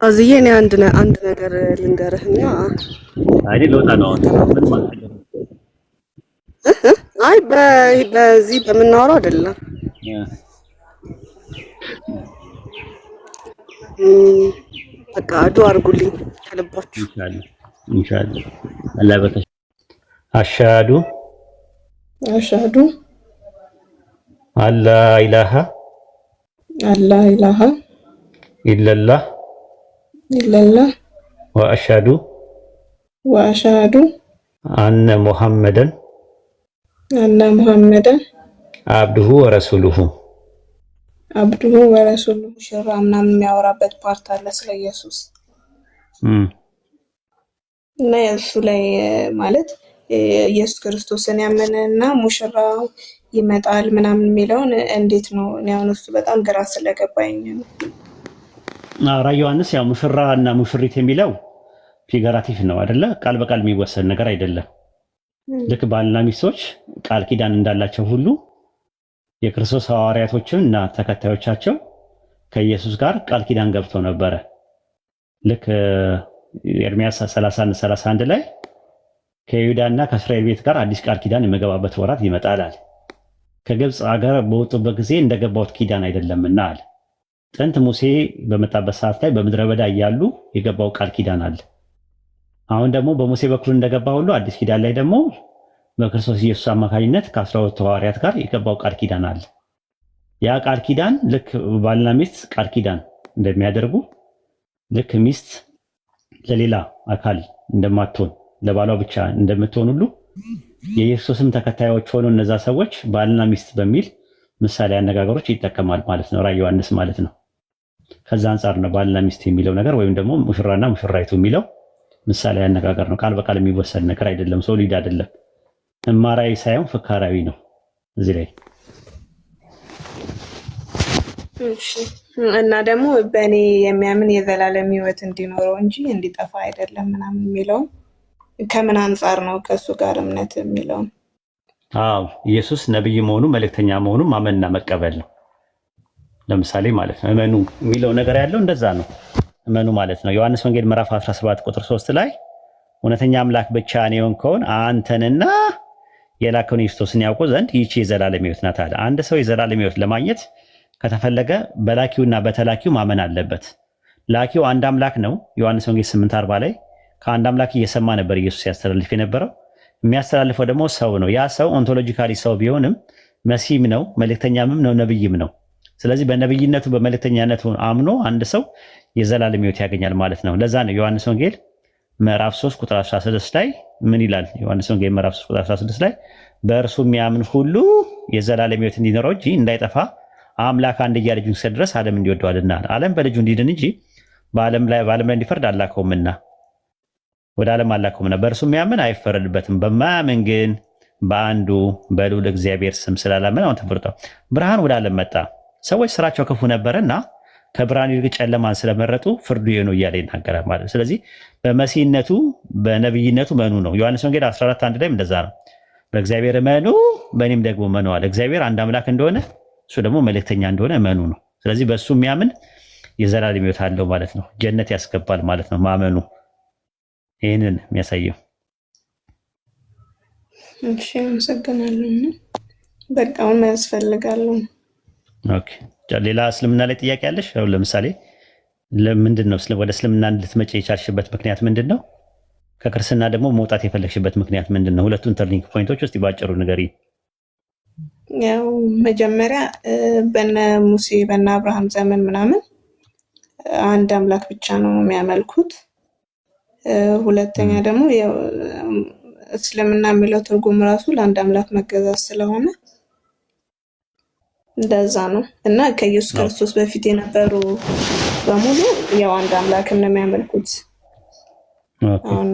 አዝዬ እኔ አንድ ነገር ልንገርህና አይኔ ለውጣ ነው ምን ማለት ነው? አይ በዚህ በምናወራው አይደለም። በቃ ዱአ አድርጉልኝ ከልባችሁ ኢንሻአላህ ኢንሻአላህ አላህ በተሽ አሽሃዱ አላ ኢላሃ ኢለላህ ወአሽሃዱ አነ ሙሐመደን አብዱሁ ወረሱሉሁ ሽራ ምናምን የሚያወራበት ፓርት አለ ስለ ኢየሱስ እና እሱ ላይ ማለት ኢየሱስ ክርስቶስን ያመነና ሙሽራው ይመጣል ምናምን የሚለውን እንዴት ነው? እኔ አሁን እሱ በጣም ግራ ስለገባኝ ነው። ራዕየ ዮሐንስ ያው ሙሽራ እና ሙሽሪት የሚለው ፊገራቲቭ ነው አይደለ? ቃል በቃል የሚወሰን ነገር አይደለም። ልክ ባልና ሚስቶች ቃል ኪዳን እንዳላቸው ሁሉ የክርስቶስ ሐዋርያቶችም እና ተከታዮቻቸው ከኢየሱስ ጋር ቃል ኪዳን ገብተው ነበረ። ልክ ኤርምያስ 31 ላይ ከይሁዳና ከእስራኤል ቤት ጋር አዲስ ቃል ኪዳን የመገባበት ወራት ይመጣል አለ። ከግብፅ ሀገር በወጡበት ጊዜ እንደገባሁት ኪዳን አይደለምና አለ። ጥንት ሙሴ በመጣበት ሰዓት ላይ በምድረ በዳ እያሉ የገባው ቃል ኪዳን አለ። አሁን ደግሞ በሙሴ በኩል እንደገባ ሁሉ አዲስ ኪዳን ላይ ደግሞ በክርስቶስ ኢየሱስ አማካኝነት ከ12 ሐዋርያት ጋር የገባው ቃል ኪዳን አለ። ያ ቃል ኪዳን ልክ ባልና ሚስት ቃል ኪዳን እንደሚያደርጉ ልክ ሚስት ለሌላ አካል እንደማትሆን ለባሏ ብቻ እንደምትሆን ሁሉ የኢየሱስም ተከታዮች ሆኖ እነዛ ሰዎች ባልና ሚስት በሚል ምሳሌ አነጋገሮች ይጠቀማል ማለት ነው። ራዕየ ዮሐንስ ማለት ነው። ከዛ አንጻር ነው ባልና ሚስት የሚለው ነገር ወይም ደግሞ ሙሽራና ሙሽራይቱ የሚለው ምሳሌ አነጋገር ነው። ቃል በቃል የሚወሰን ነገር አይደለም። ሶሊድ አይደለም። እማራዊ ሳይሆን ፍካራዊ ነው እዚህ ላይ። እሺ እና ደግሞ በእኔ የሚያምን የዘላለም ሕይወት እንዲኖረው እንጂ እንዲጠፋ አይደለም ምናምን የሚለው ከምን አንጻር ነው ከእሱ ጋር እምነት የሚለው? አዎ ኢየሱስ ነብይ መሆኑ መልእክተኛ መሆኑ ማመንና መቀበል ነው። ለምሳሌ ማለት ነው እመኑ የሚለው ነገር ያለው እንደዛ ነው። እመኑ ማለት ነው። ዮሐንስ ወንጌል ምዕራፍ 17 ቁጥር 3 ላይ እውነተኛ አምላክ ብቻ ነው ከሆነ አንተንና የላከውን ኢየሱስን ያውቁ ዘንድ ይህች የዘላለም ሕይወት ናት አለ። አንድ ሰው የዘላለም ሕይወት ለማግኘት ከተፈለገ በላኪውና በተላኪው ማመን አለበት። ላኪው አንድ አምላክ ነው። ዮሐንስ ወንጌል 8:40 ላይ ከአንድ አምላክ እየሰማ ነበር ኢየሱስ ያስተላልፍ የነበረው። የሚያስተላልፈው ደግሞ ሰው ነው። ያ ሰው ኦንቶሎጂካሊ ሰው ቢሆንም መሲህም ነው፣ መልእክተኛም ነው፣ ነብይም ነው። ስለዚህ በነብይነቱ በመልእክተኛነቱ አምኖ አንድ ሰው የዘላለም ሕይወት ያገኛል ማለት ነው። ለዛ ነው ዮሐንስ ወንጌል ምዕራፍ 3 ቁጥር 16 ላይ ምን ይላል? ዮሐንስ ወንጌል ምዕራፍ 3 ቁጥር 16 ላይ በእርሱ የሚያምን ሁሉ የዘላለም ሕይወት እንዲኖረው እንጂ እንዳይጠፋ አምላክ አንድያ ልጁን እስኪሰጥ ድረስ ዓለም እንዲወደዋልና ዓለም በልጁ እንዲድን እንጂ በዓለም ላይ እንዲፈርድ አላከውምና ወደ ዓለም አላከውምና በእርሱ የሚያምን አይፈረድበትም። በማያምን ግን በአንዱ በልዑል እግዚአብሔር ስም ስላላመነ አሁን ተፈርዷል። ብርሃን ወደ ዓለም መጣ፣ ሰዎች ስራቸው ክፉ ነበርና ከብርሃን ይልቅ ጨለማን ስለመረጡ ፍርዱ ይህ ነው እያለ ይናገራል ማለት ነው። ስለዚህ በመሲህነቱ በነብይነቱ መኑ ነው። ዮሐንስ ወንጌል 14:1 ላይም እንደዛ ነው። በእግዚአብሔር መኑ በእኔም ደግሞ መኑ አለ። እግዚአብሔር አንድ አምላክ እንደሆነ እሱ ደግሞ መልእክተኛ እንደሆነ መኑ ነው። ስለዚህ በእሱ የሚያምን የዘላለም ሕይወት አለው ማለት ነው። ጀነት ያስገባል ማለት ነው ማመኑ። ይህንን የሚያሳየው። እሺ አመሰግናለሁ። በቃ አሁን ያስፈልጋል። ኦኬ ሌላ እስልምና ላይ ጥያቄ አለሽ? ለምሳሌ ለምንድን ነው ወደ እስልምና እንድትመጪ የቻልሽበት ምክንያት ምንድን ነው? ከክርስትና ደግሞ መውጣት የፈለግሽበት ምክንያት ምንድን ነው? ሁለቱን ተርኒንግ ፖይንቶች ውስጥ ባጭሩ ንገሪ። ያው መጀመሪያ በነ ሙሴ በነ አብርሃም ዘመን ምናምን አንድ አምላክ ብቻ ነው የሚያመልኩት። ሁለተኛ ደግሞ እስልምና የሚለው ትርጉም ራሱ ለአንድ አምላክ መገዛት ስለሆነ እንደዛ ነው። እና ከኢየሱስ ክርስቶስ በፊት የነበሩ በሙሉ ያው አንድ አምላክ ነው የሚያመልኩት። አሁን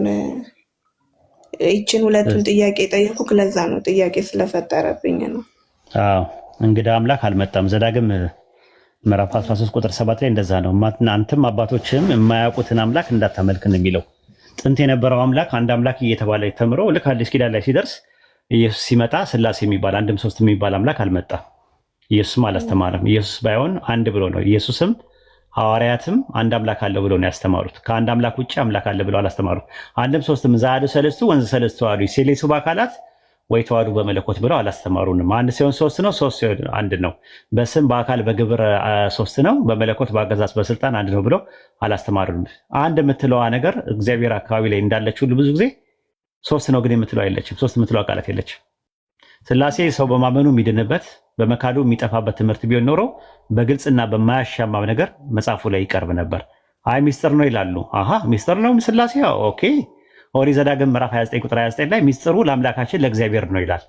ይችን ሁለቱን ጥያቄ ጠየቁክ፣ ለዛ ነው ጥያቄ ስለፈጠረብኝ ነው። አዎ እንግዲህ አምላክ አልመጣም። ዘዳግም ምዕራፍ 13 ቁጥር 7 ላይ እንደዛ ነው። አንተም አባቶችም የማያውቁትን አምላክ እንዳታመልክ ነው የሚለው። ጥንት የነበረው አምላክ አንድ አምላክ እየተባለ ተምሮ ልክ አዲስ ኪዳን ላይ ሲደርስ ኢየሱስ ሲመጣ ስላሴ የሚባል አንድም ሶስት የሚባል አምላክ አልመጣም። ኢየሱስም አላስተማረም። ኢየሱስ ባይሆን አንድ ብሎ ነው። ኢየሱስም ሐዋርያትም አንድ አምላክ አለ ብለው ነው ያስተማሩት። ከአንድ አምላክ ውጭ አምላክ አለ ብለው አላስተማሩት። አንድም ሶስትም ዘአሐዱ ሰለስቱ ወንዝ ሰለስቱ አሐዱ ይሴሌሱ በአካላት ወይ ተዋህዱ በመለኮት ብለው አላስተማሩንም። አንድ ሲሆን ሶስት ነው፣ ሶስት ሲሆን አንድ ነው። በስም በአካል በግብር ሶስት ነው፣ በመለኮት በአገዛዝ በስልጣን አንድ ነው ብለው አላስተማሩንም። አንድ የምትለዋ ነገር እግዚአብሔር አካባቢ ላይ እንዳለች ሁሉ ብዙ ጊዜ ሶስት ነው ግን የምትለው አይለችም። ሶስት የምትለው ቃላት የለችም። ሥላሴ ሰው በማመኑ የሚድንበት በመካዱ የሚጠፋበት ትምህርት ቢሆን ኖሮ በግልጽና በማያሻማ ነገር መጽሐፉ ላይ ይቀርብ ነበር። አይ ሚስጥር ነው ይላሉ። አሃ ሚስጥር ነው ሥላሴ ኦኬ። ኦሪት ዘዳግም ምዕራፍ 29 ቁጥር 29 ላይ ሚስጥሩ ለአምላካችን ለእግዚአብሔር ነው ይላል።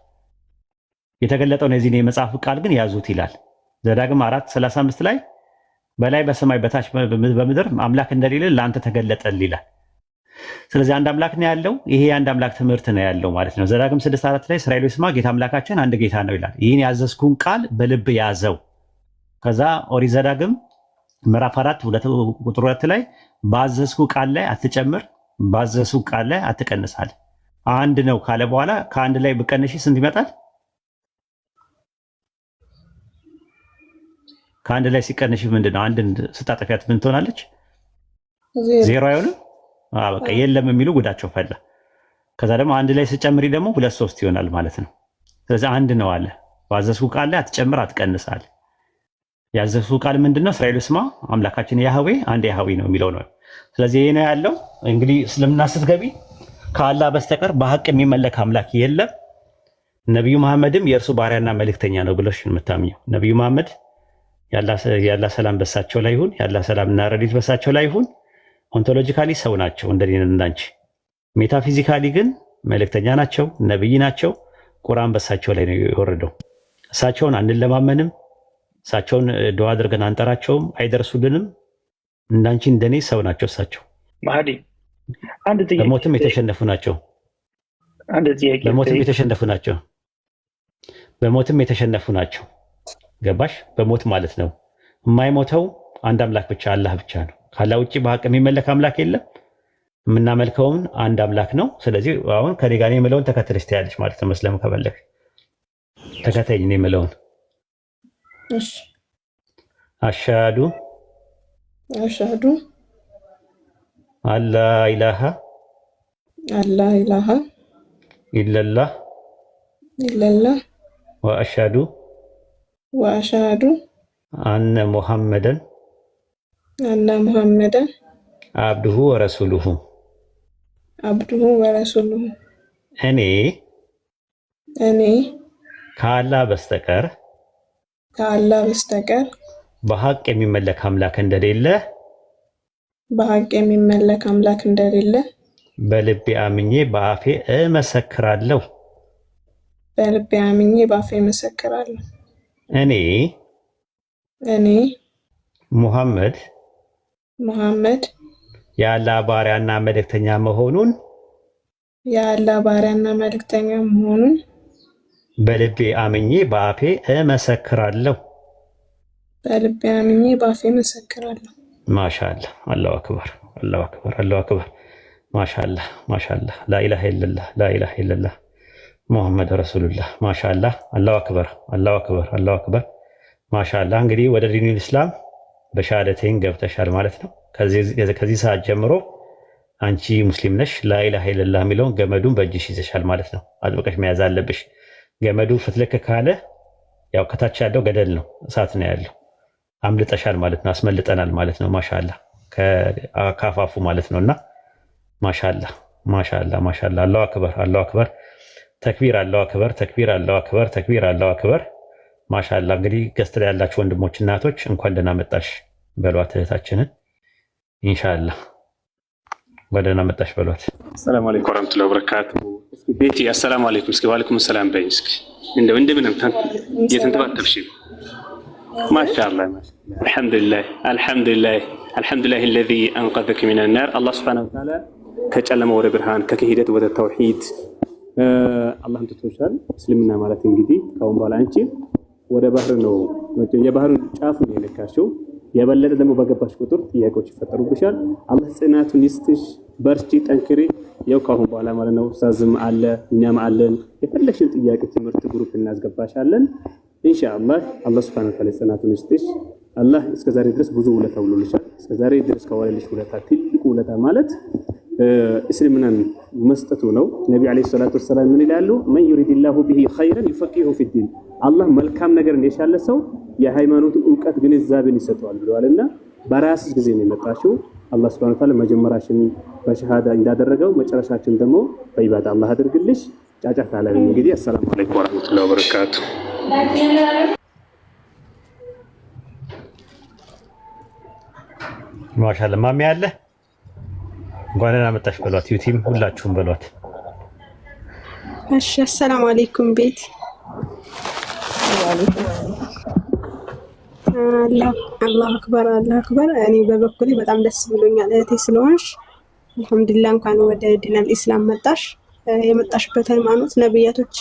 የተገለጠውን የዚህን የመጽሐፍ ቃል ግን ያዙት ይላል። ዘዳግም 4:35 ላይ በላይ በሰማይ በታች በምድር አምላክ እንደሌለ ለአንተ ተገለጠል ይላል። ስለዚህ አንድ አምላክ ነው ያለው። ይሄ አንድ አምላክ ትምህርት ነው ያለው ማለት ነው። ዘዳግም 6:4 ላይ እስራኤል ስማ ጌታ አምላካችን አንድ ጌታ ነው ይላል። ይህን ያዘዝኩን ቃል በልብ ያዘው። ከዛ ኦሪት ዘዳግም ምዕራፍ 4 ቁጥር 2 ላይ ባዘዝኩ ቃል ላይ አትጨምር፣ ባዘዝኩ ቃል ላይ አትቀንሳል። አንድ ነው ካለ በኋላ ከአንድ ላይ ብቀንሽ ስንት ይመጣል? ከአንድ ላይ ሲቀንሽ ምንድነው? አንድን ስታጠፊያት ምን ትሆናለች? ዜሮ አይሆንም። በቃ የለም የሚሉ ጉዳቸው ፈላ። ከዛ ደግሞ አንድ ላይ ስጨምሪ ደግሞ 2 3 ይሆናል ማለት ነው። ስለዚህ አንድ ነው አለ። ባዘዝኩ ቃል ላይ አትጨምር አትቀንሳል። ያዘዝኩ ቃል ምንድነው? እስራኤል ስማ አምላካችን ያህዌ አንድ ያህዌ ነው የሚለው ነው። ስለዚህ ይሄ ነው ያለው። እንግዲህ እስልምና ስትገቢ ከአላህ በስተቀር በሐቅ የሚመለክ አምላክ የለም። ነብዩ መሐመድም የእርሱ ባሪያና መልእክተኛ ነው ብለሽ የምታምኚው ነብዩ መሐመድ ያላ ሰላም በሳቸው ላይ ይሁን፣ ያላ ሰላምና ረድኤት በሳቸው ላይ ይሁን። ኦንቶሎጂካሊ ሰው ናቸው እንደኔና እንዳንቺ። ሜታፊዚካሊ ግን መልእክተኛ ናቸው፣ ነብይ ናቸው። ቁርአን በሳቸው ላይ ነው የወረደው። እሳቸውን አንለማመንም፣ እሳቸውን ዱዓ አድርገን አንጠራቸውም፣ አይደርሱልንም። እንዳንቺ እንደኔ ሰው ናቸው እሳቸው። ማህዲ አንድ ጥያቄ፣ በሞትም የተሸነፉ ናቸው። አንድ ጥያቄ፣ በሞትም የተሸነፉ ናቸው። በሞትም የተሸነፉ ናቸው። ገባሽ? በሞት ማለት ነው የማይሞተው አንድ አምላክ ብቻ አላህ ብቻ ነው። ካላህ ውጪ በሐቅ የሚመለክ አምላክ የለም። የምናመልከውን አንድ አምላክ ነው። ስለዚህ አሁን ከኔ ጋር የምለውን ተከትለሽ ትያለሽ ማለት ነው። መስለም ከፈለግሽ ተከተይኝ ነው የምለውን። እሺ አሽሃዱ አላ ኢላሃ ኢለላህ ወአሽሃዱ አነ ሙሐመደን አብዱሁ ወረሱሉሁ እኔ ከአላህ በስተቀር በሐቅ የሚመለክ አምላክ እንደሌለ በልቤ አምኜ በአፌ እመሰክራለሁ። እኔ ሙሐመድ የአላህ ባሪያና መልእክተኛ መሆኑን በልቤ አምኜ በአፌ እመሰክራለሁ። ማሻአላህ አላሁ አክበር አላሁ አክበር አላሁ አክበር። ማሻአላህ ማሻአላህ ላኢላሃ ኢለላህ ሙሐመድ ረሱሉላህ። ማሻአላህ አላሁ አክበር አላሁ አክበር አላሁ አክበር። ማሻአላህ እንግዲህ ወደ ዲኑል ኢስላም በሻሃደተይን ገብተሻል ማለት ነው። ከዚህ ሰዓት ጀምሮ አንቺ ሙስሊም ነሽ። ላኢላሃ ኢለላህ የሚለውን ገመዱን በእጅሽ ይዘሻል ማለት ነው። አጥብቀሽ መያዝ አለብሽ። ገመዱ ፍትልክ ካለ ያው ከታች ያለው ገደል ነው፣ እሳት ነው ያለው። አምልጠሻል ማለት ነው፣ አስመልጠናል ማለት ነው። ማሻአላህ ከአፋፉ ማለት ነውና ማሻአላህ ማሻአላህ ማሻአላህ። አላሁ አክበር አላሁ አክበር ተክቢር አላሁ አክበር ተክቢር አላሁ አክበር ተክቢር አላሁ አክበር። ማሻአላህ እንግዲህ ገስት ላይ ያላችሁ ወንድሞች እናቶች እንኳን ደህና መጣሽ በሏት እህታችንን። ኢንሻአላህ በደህና መጣሽ በሏት። ሰላም አለይኩም ወራህመቱላሂ ወበረካቱ። ቤቲ አሰላሙ አለይኩም። እስኪ ወአለይኩም ሰላም በይ። እስኪ እንደምንም የተንተባተብሽ ማሻአላህ አልሐምዱሊላህ አልሐምዱሊላህ አልሐምዱሊላህ الذي انقذك من النار። አላህ Subhanahu Wa Ta'ala ከጨለማ ወደ ብርሃን ከክህደት ወደ ተውሂድ አላህ እንትቶሻል። እስልምና ማለት እንግዲህ ካሁን በኋላ አንቺ ወደ ባህር ነው የባህሩን ጫፍ ነው የነካሽው። የበለጠ ደግሞ በገባሽ ቁጥር ጥያቄዎች ይፈጠሩብሻል። አላህ ጽናቱን ይስጥሽ። በርቺ፣ ጠንክሪ። ያው ካሁን በኋላ ማለት ነው ኡስታዝም አለ እኛም አለን። የፈለግሽን ጥያቄ ትምህርት ግሩፕ እናስገባሻለን። ኢንሻአላህ አላህ ሱብሓነሁ ወተዓላ ጽናቱን ይስጥሽ። አላህ እስከዛሬ ድረስ ብዙ ውለታ ውሎልሻል። እስከዛሬ ድረስ ከዋለልሽ ውለታ ትልቁ ውለታ ማለት እስልምናን መስጠቱ ነው። ነብዩ አለይሂ ሰላቱ ወሰላም ምን ይላሉ? መን ዩሪድላሁ ቢሂ ኸይረን ይፈቂሁ ፊዲን፣ አላህ መልካም ነገር የሻለ ሰው የሃይማኖት ዕውቀት ግንዛቤን ይሰጠዋል ብለዋልና በራስሽ ጊዜ ነው የመጣሽው። አላህ ሱብሓነሁ ወተዓላ መጀመሪያሽን በሸሃዳ እንዳደረገው መጨረሻችን ደግሞ በኢባዳ አላህ አድርግልሽ። ጫጫታ ላይ እንግዲህ አሰላሙ አለይኩም ወራህመቱላሂ ወበረካቱ። ማሻአላ ማሚ አለ እንኳን ደህና መጣሽ በሏት። ዩቲም ሁላችሁም በሏት። እሺ አሰላሙ አለይኩም ቤት አላሁ አክበር አላሁ አክበር። እኔ በበኩሌ በጣም ደስ ብሎኛል እህቴ ስለሆንሽ። አልሐምዱሊላህ እንኳን ወደ ዲነል ኢስላም መጣሽ። የመጣሽበት ሃይማኖት ነብያቶች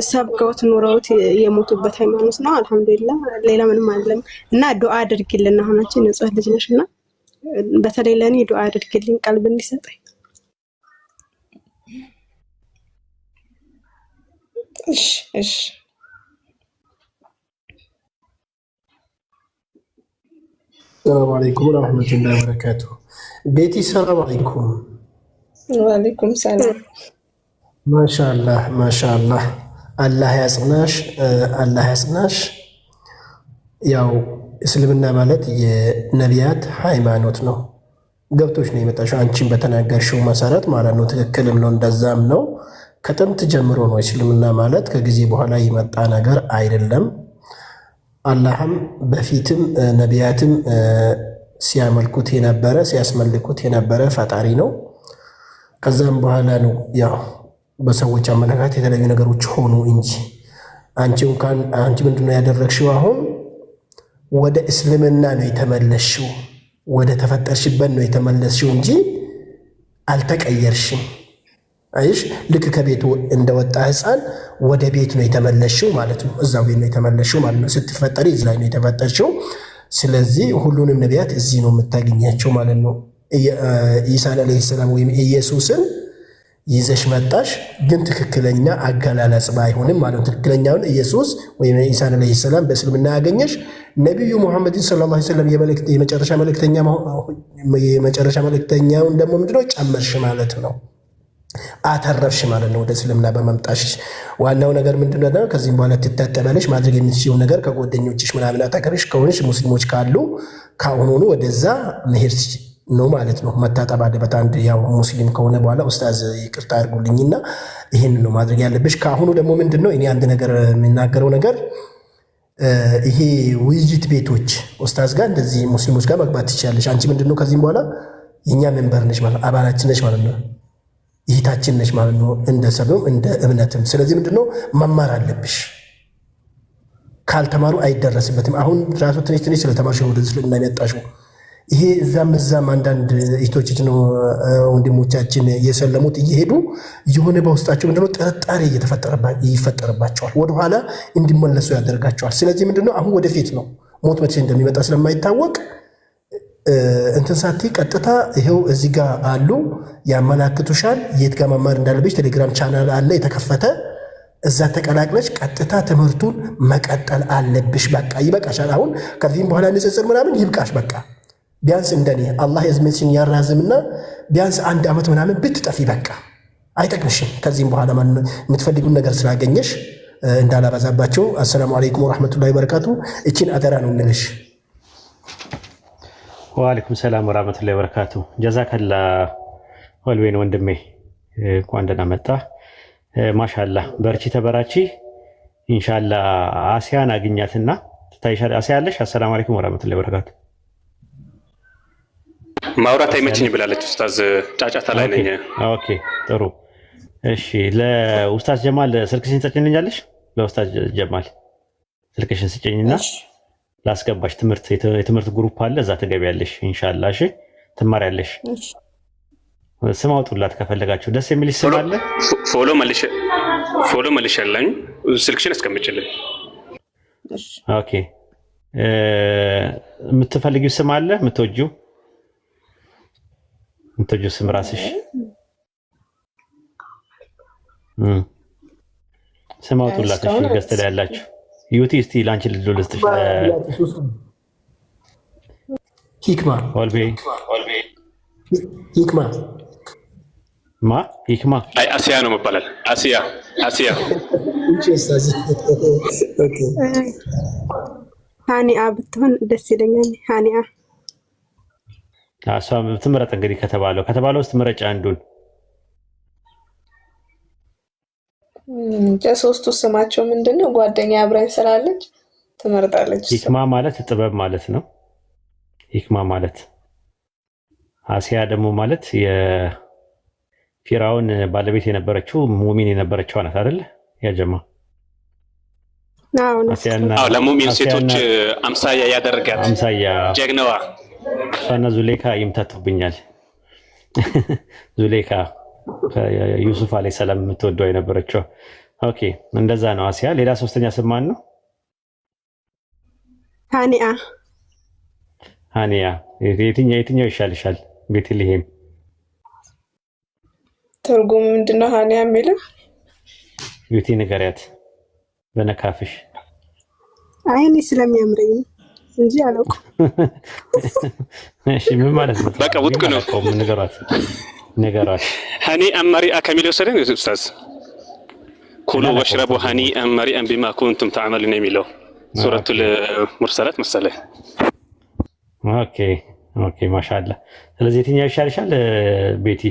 ሰብከውት ኑረውት የሞቱበት ሃይማኖት ነው። አልሐምዱሊላህ ሌላ ምንም አይደለም። እና ዱአ አድርጊልን። አሁን አንቺ ንጹህ ልጅ ነሽና በተለይ ለኔ ዱአ አድርጊልኝ ቀልብ እንዲሰጠኝ። እሺ ሰላም አለይኩም ወራህመቱላሂ ወበረካቱ። ቤቲ ሰላም አለይኩም። ወአለይኩም ሰላም። ማሻአላህ አላህ ያጽናሽ፣ አላህ ያጽናሽ። ያው እስልምና ማለት የነቢያት ሃይማኖት ነው። ገብቶች ነው የመጣሽው አንቺን በተናገርሽው መሰረት ማለት ነው። ትክክልም ነው፣ እንደዛም ነው። ከጥንት ጀምሮ ነው እስልምና ማለት፣ ከጊዜ በኋላ የመጣ ነገር አይደለም። አላህም በፊትም ነቢያትም ሲያመልኩት የነበረ ሲያስመልኩት የነበረ ፈጣሪ ነው። ከዛም በኋላ ነው ያው በሰዎች አመለካከት የተለያዩ ነገሮች ሆኑ እንጂ አንቺ ምንድነው ያደረግሽው? አሁን ወደ እስልምና ነው የተመለስሽው፣ ወደ ተፈጠርሽበት ነው የተመለስሽው እንጂ አልተቀየርሽም። አይሽ ልክ ከቤቱ እንደወጣ ህፃን ወደ ቤት ነው የተመለስሽው ማለት ነው። እዛው ቤት ነው የተመለስሽው ማለት ነው። ስትፈጠሪ እዚህ ላይ ነው የተፈጠርሽው። ስለዚህ ሁሉንም ነቢያት እዚህ ነው የምታገኛቸው ማለት ነው። ኢሳን አለይሂ ሰላም ወይም ኢየሱስን ይዘሽ መጣሽ፣ ግን ትክክለኛ አገላለጽ ባይሆንም ማለት ነው። ትክክለኛውን ኢየሱስ ወይም ኢሳን አለይሂ ሰላም በእስልምና ያገኘሽ ነብዩ ሙሐመድን ሰለላሁ ዐለይሂ ወሰለም የመጨረሻ መልእክተኛውን ደግሞ ምንድነው ጨመርሽ ማለት ነው። አተረፍሽ ማለት ነው ወደ እስልምና በመምጣሽ። ዋናው ነገር ምንድነው? ከዚህም በኋላ ትታጠባለሽ። ማድረግ የምትችይው ነገር ከጓደኞችሽ ምናምን አጠገብሽ ከሆንሽ ሙስሊሞች ካሉ ካሁኑኑ ወደዛ መሄድ ነው ማለት ነው። መታጠብ አለበት አንድ ያው ሙስሊም ከሆነ በኋላ ኡስታዝ ይቅርታ አድርጉልኝና ይሄን ነው ማድረግ ያለብሽ። ካሁኑ ደግሞ ምንድነው እኔ አንድ ነገር የሚናገረው ነገር ይሄ ውይይት ቤቶች ኡስታዝ ጋር እንደዚህ ሙስሊሞች ጋር መግባት ትችላለሽ። አንቺ ምንድነው ከዚህም በኋላ የኛ ሜምበር ነሽ ማለት አባላችን ነሽ ማለት ነው። ይህታችን ነች ማለት ነው፣ እንደ ሰብም እንደ እምነትም። ስለዚህ ምንድነው መማር አለብሽ። ካልተማሩ አይደረስበትም። አሁን ራሱ ትንሽ ስለተማርሽ ነው ወደ እስልምና የመጣሽው። ይሄ እዛም አንዳንድ እህቶች ነው ወንድሞቻችን የሰለሙት እየሄዱ የሆነ በውስጣቸው ምንድነው ጥርጣሬ ይፈጠርባቸዋል፣ ወደኋላ እንዲመለሱ ያደርጋቸዋል። ስለዚህ ምንድነው አሁን ወደፊት ነው ሞት መቼ እንደሚመጣ ስለማይታወቅ እንትን ሳቲ ቀጥታ ይሄው እዚህ ጋር አሉ ያመላክቱሻል። የት ጋር መማር እንዳለብሽ ቴሌግራም ቻናል አለ የተከፈተ፣ እዛ ተቀላቅለሽ ቀጥታ ትምህርቱን መቀጠል አለብሽ። በቃ ይበቃሻል። አሁን ከዚህም በኋላ ንጽጽር ምናምን ይብቃሽ። በቃ ቢያንስ እንደኔ አላህ የዝመትሽን ያራዝምና ቢያንስ 1 ዓመት ምናምን ብትጠፊ በቃ አይጠቅምሽም። ከዚህም በኋላ የምትፈልጉን ነገር ስላገኘሽ እንዳላባዛባቸው። አሰላሙ አለይኩም ወራህመቱላሂ ወበረካቱ። እቺን አደራ ነው የምልሽ። ወአለይኩም ሰላም ወራህመቱላሂ ወበረካቱ። ጀዛከላ ወልዌን ወንድሜ እንኳን ደህና መጣ። ማሻአላህ በርቺ ተበራቺ። ኢንሻአላህ አሲያን አግኛትና ትታይሻለሽ። አሲያ አለሽ? አሰላሙ አለይኩም ወራህመቱላሂ ወበረካቱ። ማውራት አይመችኝ ብላለች ኡስታዝ፣ ጫጫታ ላይ ነኝ። ኦኬ ጥሩ እሺ። ለኡስታዝ ጀማል ስልክሽን ትሰጪኛለሽ? ለኡስታዝ ጀማል ስልክሽን ስጪኝና ላስገባሽ። የትምህርት ግሩፕ አለ እዛ ትገቢያለሽ ኢንሻአላህ። እሺ ትማሪያለሽ። ስም አውጡላት ከፈለጋችሁ። ደስ የሚልሽ ስም አለ። ፎሎ መልሻለኝ። ስልክሽን አስቀምጪልኝ። ኦኬ የምትፈልጊው ስም አለ? የምትወጂው ስም ራስሽ ስም አውጡላት። እሺ ገዝተላ ያላችሁ ዩቲ እስቲ ላንቺ ልጅ ልስጥሽ ሂክማ ሂክማ አይ አሲያ ነው መባላል። አሲያ ሃኒአ ብትሆን ደስ ይለኛል። ሃኒአ እሷ ትምረጥ እንግዲህ ከተባለው ውስጥ ምረጫ አንዱን። ሶስቱ ስማቸው ምንድነው? ጓደኛ አብራኝ ስላለች ትመርጣለች። ሂክማ ማለት ጥበብ ማለት ነው። ሂክማ ማለት አሲያ ደግሞ ማለት የፊራውን ባለቤት የነበረችው ሙሚን የነበረችው ናት አይደል? ያጀማ አዎ ለሙሚን ሴቶች አምሳያ ያደርጋት ጀግናዋ እሷና ዙሌካ ይምታቱብኛል። ዙሌካ ዩሱፍ አለይሂ ሰላም የምትወደው የነበረችው። ኦኬ እንደዛ ነው አሲያ። ሌላ ሶስተኛ ስም ማን ነው? ሃኒያ የትኛው ይሻልሻል? ቤተልሔም ትርጉም ምንድነው? ሃኒያ የሚለው ዩቲ ንገሪያት በነካፍሽ። አይኔ ስለሚያምረኝ እንጂ አላውቅም። እሺ ምን ማለት ነው? በቃ ውድቅ ነው። ንገሯት። ሃኒአን መሪአን ከሚለው ሰደን ኡስታዝ ኩሉ ወሽረቡ ሃኒአን መሪአን ቢማ ኩንቱም ተዕመሉን የሚለው ሱረቱል ሙርሰላት መሰለኝ። ኦኬ ማሻአላ። ስለዚህ የትኛው ይሻልሻል ቤቲ?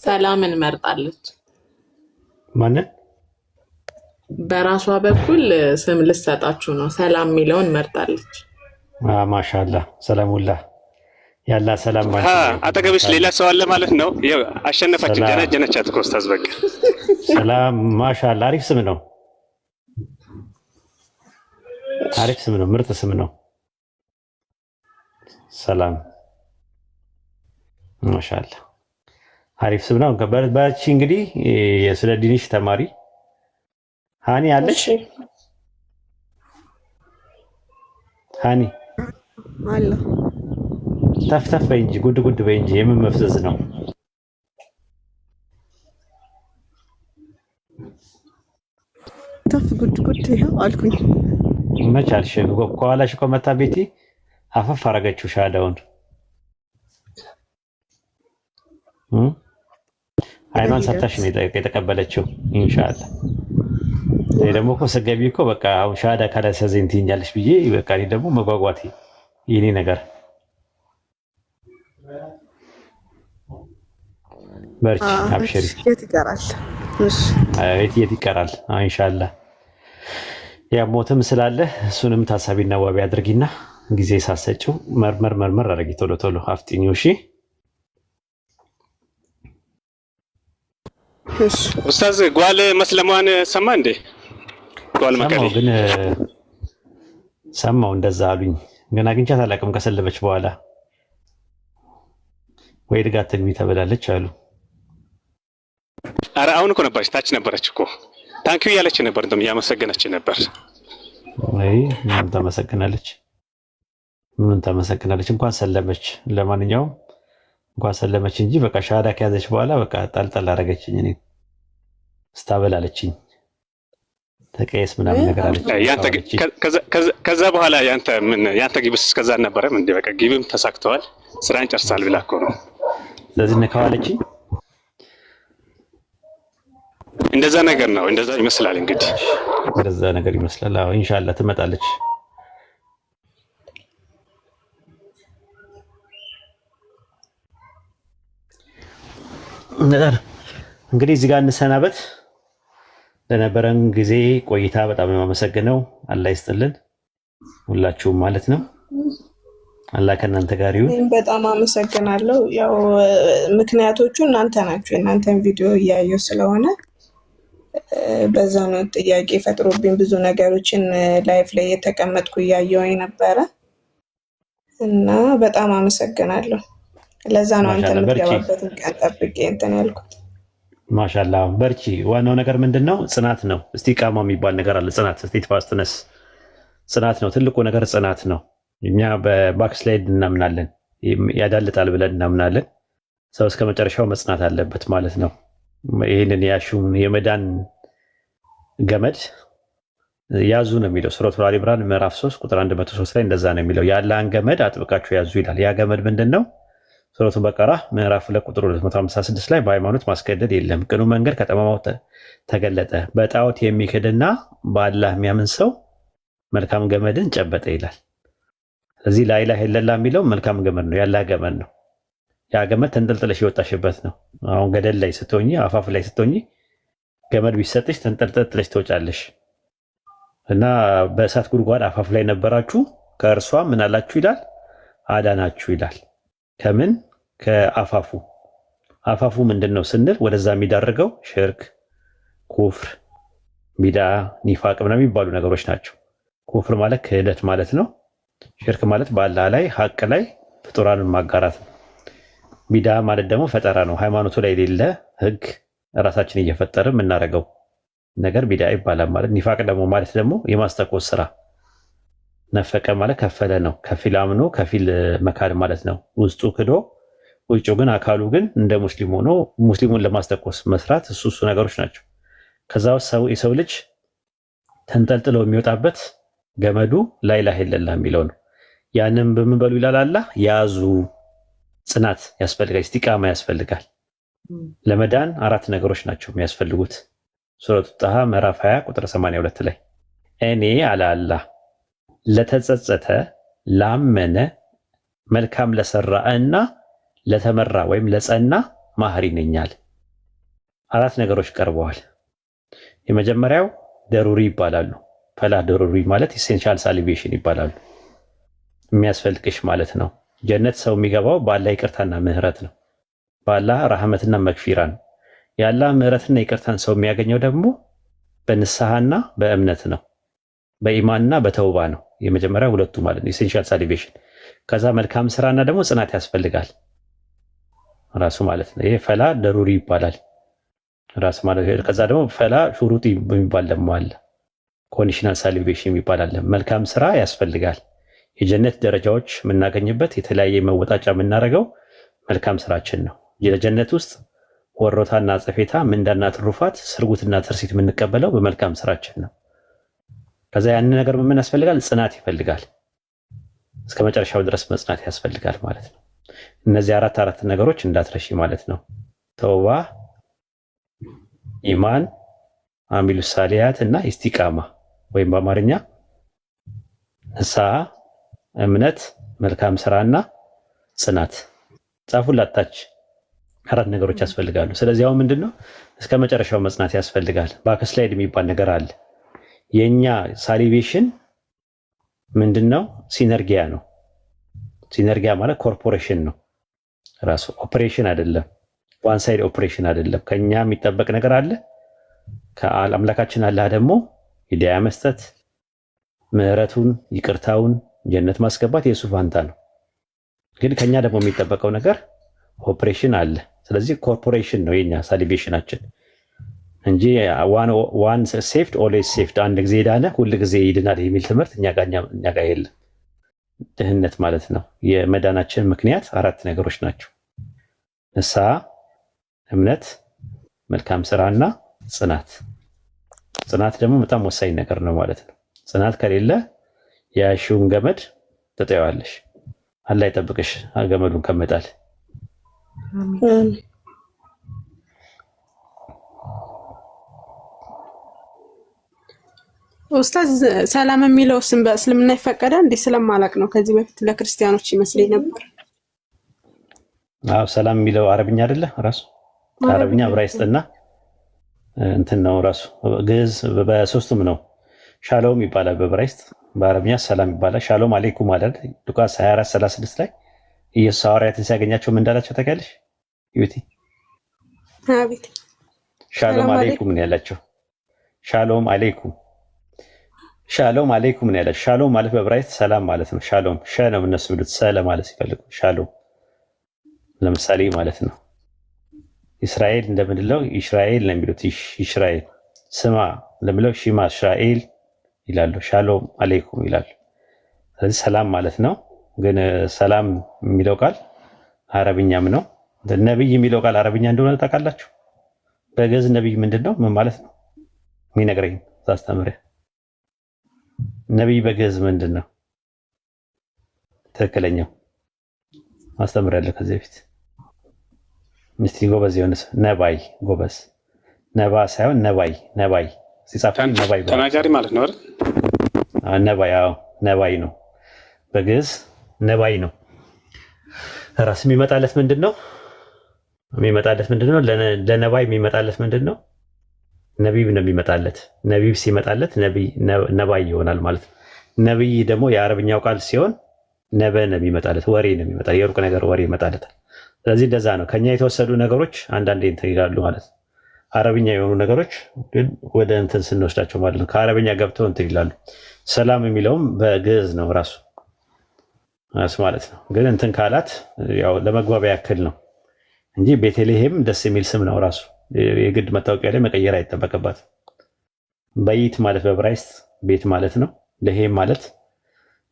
ሰላምን መርጣለች። ማንን? በራሷ በኩል ስም ልሰጣችሁ ነው። ሰላም የሚለውን መርጣለች። ማሻአላ ሰላሙላ ያላ ሰላም ማለት አጠገብሽ ሌላ ሰው አለ ማለት ነው። ይኸው አሸነፋችን። ጀነቻት እኮ ኡስታዝ በቃ ሰላም ማሻአላ። አሪፍ ስም ነው። ምርጥ ስም ነው። ሰላም ማሻአላ አሪፍ ስም ነው። በርቺ እንግዲህ ስለ ዲንሽ ተማሪ። ሃኒ አለሽ? ሃኒ አለ። ተፍተፍ በይ እንጂ ጉድ በይ እንጂ የምን መፍዘዝ ነው? ተፍ ጉድ ይኸው አልኩኝ። መች አልሽ? ከኋላሽ እኮ መታ ቤቲ አፈፍ አረገችው ሻዳውን። አይኗን ሰታሽ ነው የተቀበለችው። ኢንሻአላህ እኔ ደግሞ እኮ ስገቢ እኮ በቃ አሁን ሻዳ ካላሰዘኝ ትይኛለሽ ብዬ በቃ እኔ ደግሞ መጓጓቴ የኔ ነገር። በርቺ አብሽሪ። የት ይቀራል? የት ይቀራል? ኢንሻአላህ ያ ሞትም ስላለ እሱንም ታሳቢና ዋቢ አድርጊና ጊዜ ሳሰጪው መርመር አድርጊ። ቶሎ አፍጥኚው። እሺ ኡስታዝ ጓል መስለሟን ሰማ እንዴ? ጓል መቀሌ ግን ሰማው እንደዛ አሉኝ። ግን አግኝቻት አላውቅም። ከሰለበች በኋላ ወይ ድጋት ትግቢ ተበላለች አሉ። ኧረ አሁን እኮ ነበረች፣ ታች ነበረች እኮ ታንኪው ያለች ነበር፣ እንደውም ያመሰገነች ነበር። ምን ተመሰግናለች? እንኳን ሰለመች። ለማንኛውም እንኳን ሰለመች እንጂ በቃ ሻሃዳ ከያዘች በኋላ በቃ ጣልጣል አደረገችኝ። እኔ ስታበላለችኝ ተቀየስ ምናምን ነገር አለች። ከዛ በኋላ ያንተ ግብስ እስከዛ አልነበረም እንዴ? በቃ ግብም ተሳክተዋል፣ ስራን ጨርሳል ብላ እኮ ነው። ስለዚህ ነካዋለችኝ። እንደዛ ነገር ነው፣ እንደዛ ይመስላል። እንግዲህ እንደዛ ነገር ይመስላል። አዎ ኢንሻአላህ ትመጣለች። እንግዲህ እዚህ ጋር እንሰናበት። ለነበረን ጊዜ ቆይታ በጣም ነው የማመሰግነው። አላህ ይስጥልን ሁላችሁም ማለት ነው። አላህ ከእናንተ ጋር ይሁን። በጣም አመሰግናለሁ። ያው ምክንያቶቹ እናንተ ናችሁ። የእናንተን ቪዲዮ እያየሁ ስለሆነ በዛ ነው ጥያቄ ፈጥሮብኝ ብዙ ነገሮችን ላይፍ ላይ የተቀመጥኩ እያየሁኝ ነበረ እና በጣም አመሰግናለሁ። ለዛ ነው አንተ የምትገባበትን ቀን ጠብቄ እንትን ያልኩት። ማሻአላህ በርቺ። ዋናው ነገር ምንድነው? ጽናት ነው። እስቲቃማ የሚባል ነገር አለ። ጽናት ስቴት ፋስትነስ ጽናት ነው። ትልቁ ነገር ጽናት ነው። እኛ በባክስላይድ እናምናለን፣ ያዳልጣል ብለን እናምናለን። ሰው እስከ መጨረሻው መጽናት አለበት ማለት ነው። ይህንን ያሹን የመዳን ገመድ ያዙ ነው የሚለው ሱረቱል አሊ ኢምራን ምዕራፍ 3 ቁጥር 103 ላይ እንደዛ ነው የሚለው። የአላህን ገመድ አጥብቃችሁ ያዙ ይላል። ያ ገመድ ምንድነው? ሱረቱ በቀራ ምዕራፍ 2 ቁጥር 256 ላይ በሃይማኖት ማስገደድ የለም፣ ቅኑ መንገድ ከጠማማው ተገለጠ፣ በጣዖት የሚክድና በአላህ የሚያምን ሰው መልካም ገመድን ጨበጠ ይላል። ስለዚህ ላኢላሃ ኢለላህ የሚለው መልካም ገመድ ነው፣ ያላህ ገመድ ነው። ያ ገመድ ተንጠልጥለሽ የወጣሽበት ነው። አሁን ገደል ላይ ስትሆኚ፣ አፋፍ ላይ ስትሆኚ ገመድ ቢሰጥሽ ተንጠልጥለሽ ትወጫለሽ እና በእሳት ጉድጓድ አፋፍ ላይ ነበራችሁ፣ ከእርሷ ምን አላችሁ ይላል? አዳናችሁ ይላል። ከምን? ከአፋፉ። አፋፉ ምንድን ነው ስንል ወደዛ የሚዳርገው ሽርክ፣ ኩፍር፣ ቢድዓ፣ ኒፋቅ ምናምን የሚባሉ ነገሮች ናቸው። ኩፍር ማለት ክህደት ማለት ነው። ሽርክ ማለት በአላህ ላይ ሀቅ ላይ ፍጡራንን ማጋራት ነው። ቢድዓ ማለት ደግሞ ፈጠራ ነው። ሃይማኖቱ ላይ የሌለ ህግ ራሳችን እየፈጠርን የምናደርገው ነገር ቢድዓ ይባላል ማለት። ኒፋቅ ደግሞ ማለት ደግሞ የማስተኮስ ስራ። ነፈቀ ማለት ከፈለ ነው። ከፊል አምኖ ከፊል መካድ ማለት ነው። ውስጡ ክዶ ውጭው ግን አካሉ ግን እንደ ሙስሊም ሆኖ ሙስሊሙን ለማስተኮስ መስራት እሱ ነገሮች ናቸው። ከዛ ውስጥ የሰው ልጅ ተንጠልጥሎ የሚወጣበት ገመዱ ላኢላሃ ኢለላህ የሚለው ነው። ያንን በምን በሉ ይላል አላህ? ያዙ። ጽናት ያስፈልጋል፣ ኢስቲቃማ ያስፈልጋል። ለመዳን 4 ነገሮች ናቸው የሚያስፈልጉት። ሱረቱ ጣሃ ምዕራፍ 20 ቁጥር 82 ላይ እኔ አለ አላህ ለተጸጸተ ላመነ መልካም ለሰራ እና ለተመራ ወይም ለጸና ማህሪ ነኛል። 4 ነገሮች ቀርበዋል። የመጀመሪያው ደሩሪ ይባላሉ። ፈላህ ደሩሪ ማለት ኢሴንሻል ሳሊቬሽን ይባላሉ። የሚያስፈልግሽ ማለት ነው። ጀነት ሰው የሚገባው በአላህ ይቅርታና ምህረት ነው። በአላህ ረህመትና መግፊራ ነው። የአላህ ምህረትና ይቅርታን ሰው የሚያገኘው ደግሞ በንስሐና በእምነት ነው። በኢማንና በተውባ ነው። የመጀመሪያው ሁለቱ ማለት ነው ኢሴንሻል ሳሊቬሽን። ከዛ መልካም ስራና ደግሞ ጽናት ያስፈልጋል ራሱ ማለት ነው። ይሄ ፈላ ደሩሪ ይባላል ራሱ ማለት ነው። ከዛ ደግሞ ፈላ ሹሩጢ የሚባል ደግሞ አለ። ኮንዲሽናል ሳሊቬሽን ይባላል። መልካም ስራ ያስፈልጋል። የጀነት ደረጃዎች የምናገኝበት የተለያየ መወጣጫ የምናደርገው መልካም ስራችን ነው። የጀነት ውስጥ ወሮታና ጽፌታ፣ ምንዳና ትሩፋት፣ ስርጉትና ትርሲት የምንቀበለው በመልካም ስራችን ነው። ከዛ ያንን ነገር ምን ያስፈልጋል? ጽናት ይፈልጋል። እስከ መጨረሻው ድረስ መጽናት ያስፈልጋል ማለት ነው። እነዚህ አራት ነገሮች እንዳትረሺ ማለት ነው። ተውባ፣ ኢማን፣ አሚሉ ሳሊያት እና ኢስቲቃማ ወይም በአማርኛ ንስሐ፣ እምነት፣ መልካም ስራና ጽናት። ጻፉላታች 4 ነገሮች ያስፈልጋሉ። ስለዚህ አሁን ምንድነው እስከ መጨረሻው መጽናት ያስፈልጋል። ባክስላይድ የሚባል ነገር አለ። የኛ ሳሊቬሽን ምንድነው? ሲነርጊያ ነው። ሲነርጊያ ማለት ኮርፖሬሽን ነው ራሱ፣ ኦፕሬሽን አይደለም። ዋን ሳይድ ኦፕሬሽን አይደለም። ከኛ የሚጠበቅ ነገር አለ። ከአምላካችን አላህ ደግሞ ሂዳያ መስጠት፣ ምህረቱን፣ ይቅርታውን፣ ጀነት ማስገባት የሱ ፋንታ ነው። ግን ከኛ ደግሞ የሚጠበቀው ነገር ኦፕሬሽን አለ። ስለዚህ ኮርፖሬሽን ነው የኛ ሳሊቬሽናችን እንጂ ዋን ሴፍድ ኦልዌይስ ሴፍድ፣ አንድ ጊዜ ዳነ ሁል ጊዜ ይድናል የሚል ትምህርት እኛ ጋር የለም። ድህነት ማለት ነው። የመዳናችን ምክንያት 4 ነገሮች ናቸው። ንስሐ፣ እምነት፣ መልካም ስራና ጽናት። ጽናት ደግሞ በጣም ወሳኝ ነገር ነው ማለት ነው። ጽናት ከሌለ የያሽውን ገመድ ትጠይዋለሽ። አላህ ይጠብቅሽ ገመዱን ከመጣል። ኡስታዝ ሰላም የሚለው ስም በእስልምና ይፈቀዳል እንዴ? ስለማላቅ ነው። ከዚህ በፊት ለክርስቲያኖች ይመስለኝ ነበር። አዎ ሰላም የሚለው አረብኛ አይደለ? ራሱ አረብኛ ዕብራይስጥና እንትን ነው ራሱ ግዕዝ በሶስቱም ነው። ሻሎም ይባላል በዕብራይስጥ፣ በአረብኛ ሰላም ይባላል። ሻሎም አለይኩም ማለት ሉቃስ 24:36 ላይ ኢየሱስ ሐዋርያትን ሲያገኛቸው ምን እንዳላቸው ታውቂያለሽ? ዩቲ አቤት ሻሎም አለይኩም ነው ያላቸው። ሻሎም አለይኩም ሻሎም አለይኩም ነው ያላቸው። ሻሎም ማለት በዕብራይስጥ ሰላም ማለት ነው። ሻሎም ሸ ነው እነሱ ብሉት ሰ ለማለት ሲፈልጉ ሻሎም ለምሳሌ ማለት ነው። እስራኤል እንደምንለው ኢስራኤል ነው የሚሉት። ኢስራኤል ስማ ለምለው ሺማ እስራኤል ይላሉ። ሻሎም አለይኩም ይላሉ። ስለዚህ ሰላም ማለት ነው። ግን ሰላም የሚለው ቃል አረብኛም ነው። ነብይ የሚለው ቃል አረብኛ እንደሆነ ታውቃላችሁ? በግዕዝ ነብይ ምንድነው? ምን ማለት ነው? የሚነግረኝ ታስተምሪ። ነብይ በግዕዝ ምንድን ነው ትክክለኛው? አስተምራለሁ ከዚህ በፊት። እስቲ ጎበዝ የሆነስ ነባይ ጎበዝ፣ ነባ ሳይሆን ነባይ። ነባይ ሲጻፍ ነባይ ተናጋሪ ማለት ነው አይደል? ነባይ። አዎ ነባይ ነው በግዕዝ ነባይ ነው። ራስ የሚመጣለት ምንድነው? ለነባይ የሚመጣለት ምንድነው? ነቢብ ነው የሚመጣለት። ነቢብ ሲመጣለት ነባይ ይሆናል ማለት ነው። ነቢይ ደግሞ የአረብኛው ቃል ሲሆን ነበ ነው የሚመጣለት፣ ወሬ ነው የሚመጣ፣ የሩቅ ነገር ወሬ ይመጣለታል። ስለዚህ እንደዛ ነው። ከኛ የተወሰዱ ነገሮች አንዳንዴ እንትን ይላሉ ማለት ነው። አረብኛ የሆኑ ነገሮች ግን ወደ እንትን ስንወስዳቸው ማለት ነው ከአረብኛ ገብተው እንትን ይላሉ። ሰላም የሚለውም በግዕዝ ነው ራሱ ማለት ነው። ግን እንትን ካላት ያው ለመግባቢያ ያክል ነው እንጂ ቤተልሔም ደስ የሚል ስም ነው ራሱ። የግድ መታወቂያ ላይ መቀየር አይጠበቅባትም። በይት ማለት በዕብራይስጥ ቤት ማለት ነው። ለሄም ማለት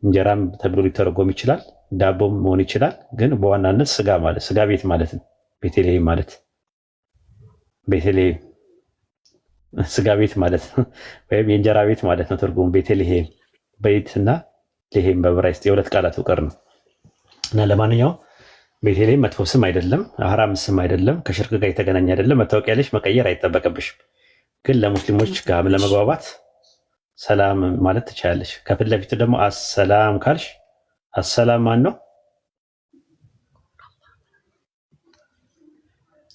እንጀራም ተብሎ ሊተረጎም ይችላል፣ ዳቦም መሆን ይችላል። ግን በዋናነት ስጋ ማለት ስጋ ቤት ማለት ነው። ቤተልሔም ማለት ቤተልሔም ስጋ ቤት ማለት ነው፣ ወይም የእንጀራ ቤት ማለት ነው ትርጉሙ። ቤተልሔም በይት እና ለሄም በዕብራይስጥ የሁለት ቃላት ውቅር ነው እና ለማንኛውም ቤተልሔም መጥፎ ስም አይደለም፣ ሐራም ስም አይደለም፣ ከሽርክ ጋር የተገናኘ አይደለም። መታወቂያ ላይ መቀየር አይጠበቅብሽም። ግን ለሙስሊሞች ጋር ለመግባባት ሰላም ማለት ትችላለሽ። ከፊት ለፊት ደግሞ አሰላም ካልሽ አሰላም ማን ነው?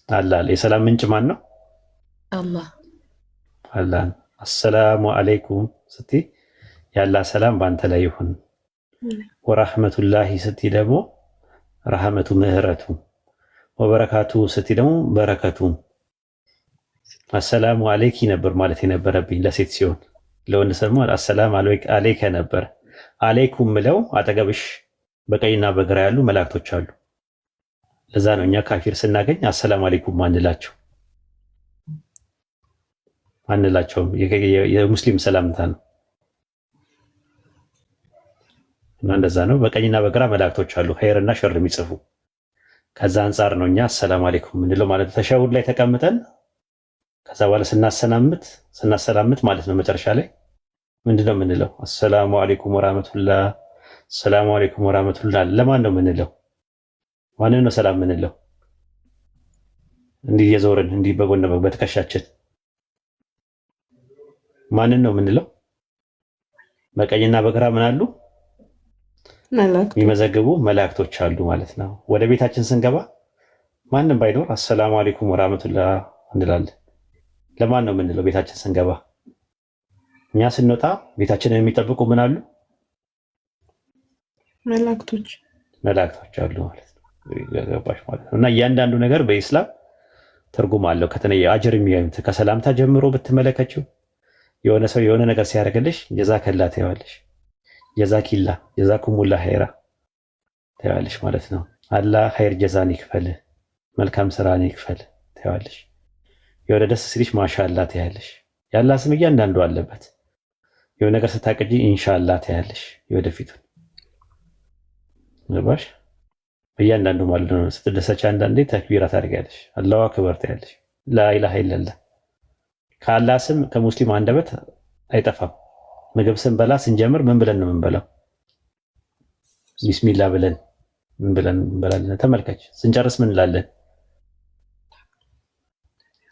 አላህ። የሰላም ምንጭ ማን ነው? አላህ። አላህ። አሰላሙ አለይኩም ስትይ የአላህ ሰላም በአንተ ላይ ይሁን። ወራህመቱላሂ ስትይ ደግሞ ረሐመቱ ምህረቱ፣ ወበረካቱ ስትይ ደግሞ በረከቱ። አሰላሙ አለይኪ ነበር ማለት የነበረብኝ ለሴት ሲሆን፣ ለወንድ ሰማ አሰላም አለይከ ነበር። አለይኩም ምለው አጠገብሽ በቀኝና በግራ ያሉ መላእክቶች አሉ። ለዛ ነው እኛ ካፊር ስናገኝ አሰላሙ አለይኩም አንላቸውም። የሙስሊም ሰላምታ ነው እና እንደዛ ነው። በቀኝና በግራ መላእክቶች አሉ ኸይርና ሸር የሚጽፉ። ከዛ አንጻር ነው እኛ አሰላሙ አለይኩም ምንለው ማለት ነው። ተሸሁድ ላይ ተቀምጠን ከዛ በኋላ ስናሰላምት ማለት ነው መጨረሻ ላይ ምንድነው የምንለው? አሰላሙ አለይኩም ወራህመቱላህ፣ ሰላሙ አለይኩም ወራህመቱላህ። ለማን ነው የምንለው? ማንን ነው ሰላም የምንለው? እንዲህ እየዞርን እንዲህ በጎን በትከሻችን ማንን ነው የምንለው? በቀኝና በግራ ምን አሉ? የሚመዘግቡ መላእክቶች አሉ ማለት ነው። ወደ ቤታችን ስንገባ ማንም ባይኖር አሰላሙ አለይኩም ወራህመቱላህ እንላለን። ለማን ነው የምንለው? ቤታችን ስንገባ። እኛ ስንወጣ ቤታችንን የሚጠብቁ ምን አሉ? መላእክቶች አሉ ማለት ነው። ገባሽ ማለት ነው። እና እያንዳንዱ ነገር በኢስላም ትርጉም አለው። ከተነየ አጅር የሚያዩት ከሰላምታ ጀምሮ ብትመለከችው የሆነ ሰው የሆነ ነገር ሲያደርግልሽ ጀዛከላ ትይዋለሽ፣ ጀዛኪላ ጀዛኩሙላ ኸይራ ትይዋለሽ ማለት ነው። አላህ ኸይር ጀዛን ይክፈል፣ መልካም ስራን ይክፈል ትይዋለሽ። የሆነ ደስ ሲልሽ ማሻአላህ ትያለሽ። የአላህ ስም እያንዳንዱ አለበት። የሆነ ነገር ስታቀጂ ኢንሻአላህ ትያለሽ። የወደፊቱን ገባሽ? በእያንዳንዱ ማለት ነው። ስትደሰች አንዳንዴ ተክቢራ ታደርጊያለሽ፣ አላሁ አክበር ትያለሽ። ላኢላሃ ኢለላህ ከአላህ ስም ከሙስሊም አንደበት አይጠፋም። ምግብ ስንበላ ስንጀምር ምን ብለን ነው የምንበላው? ቢስሚላህ ብለን እንበላለን። ተመልከች። ስንጨርስ ምን እንላለን?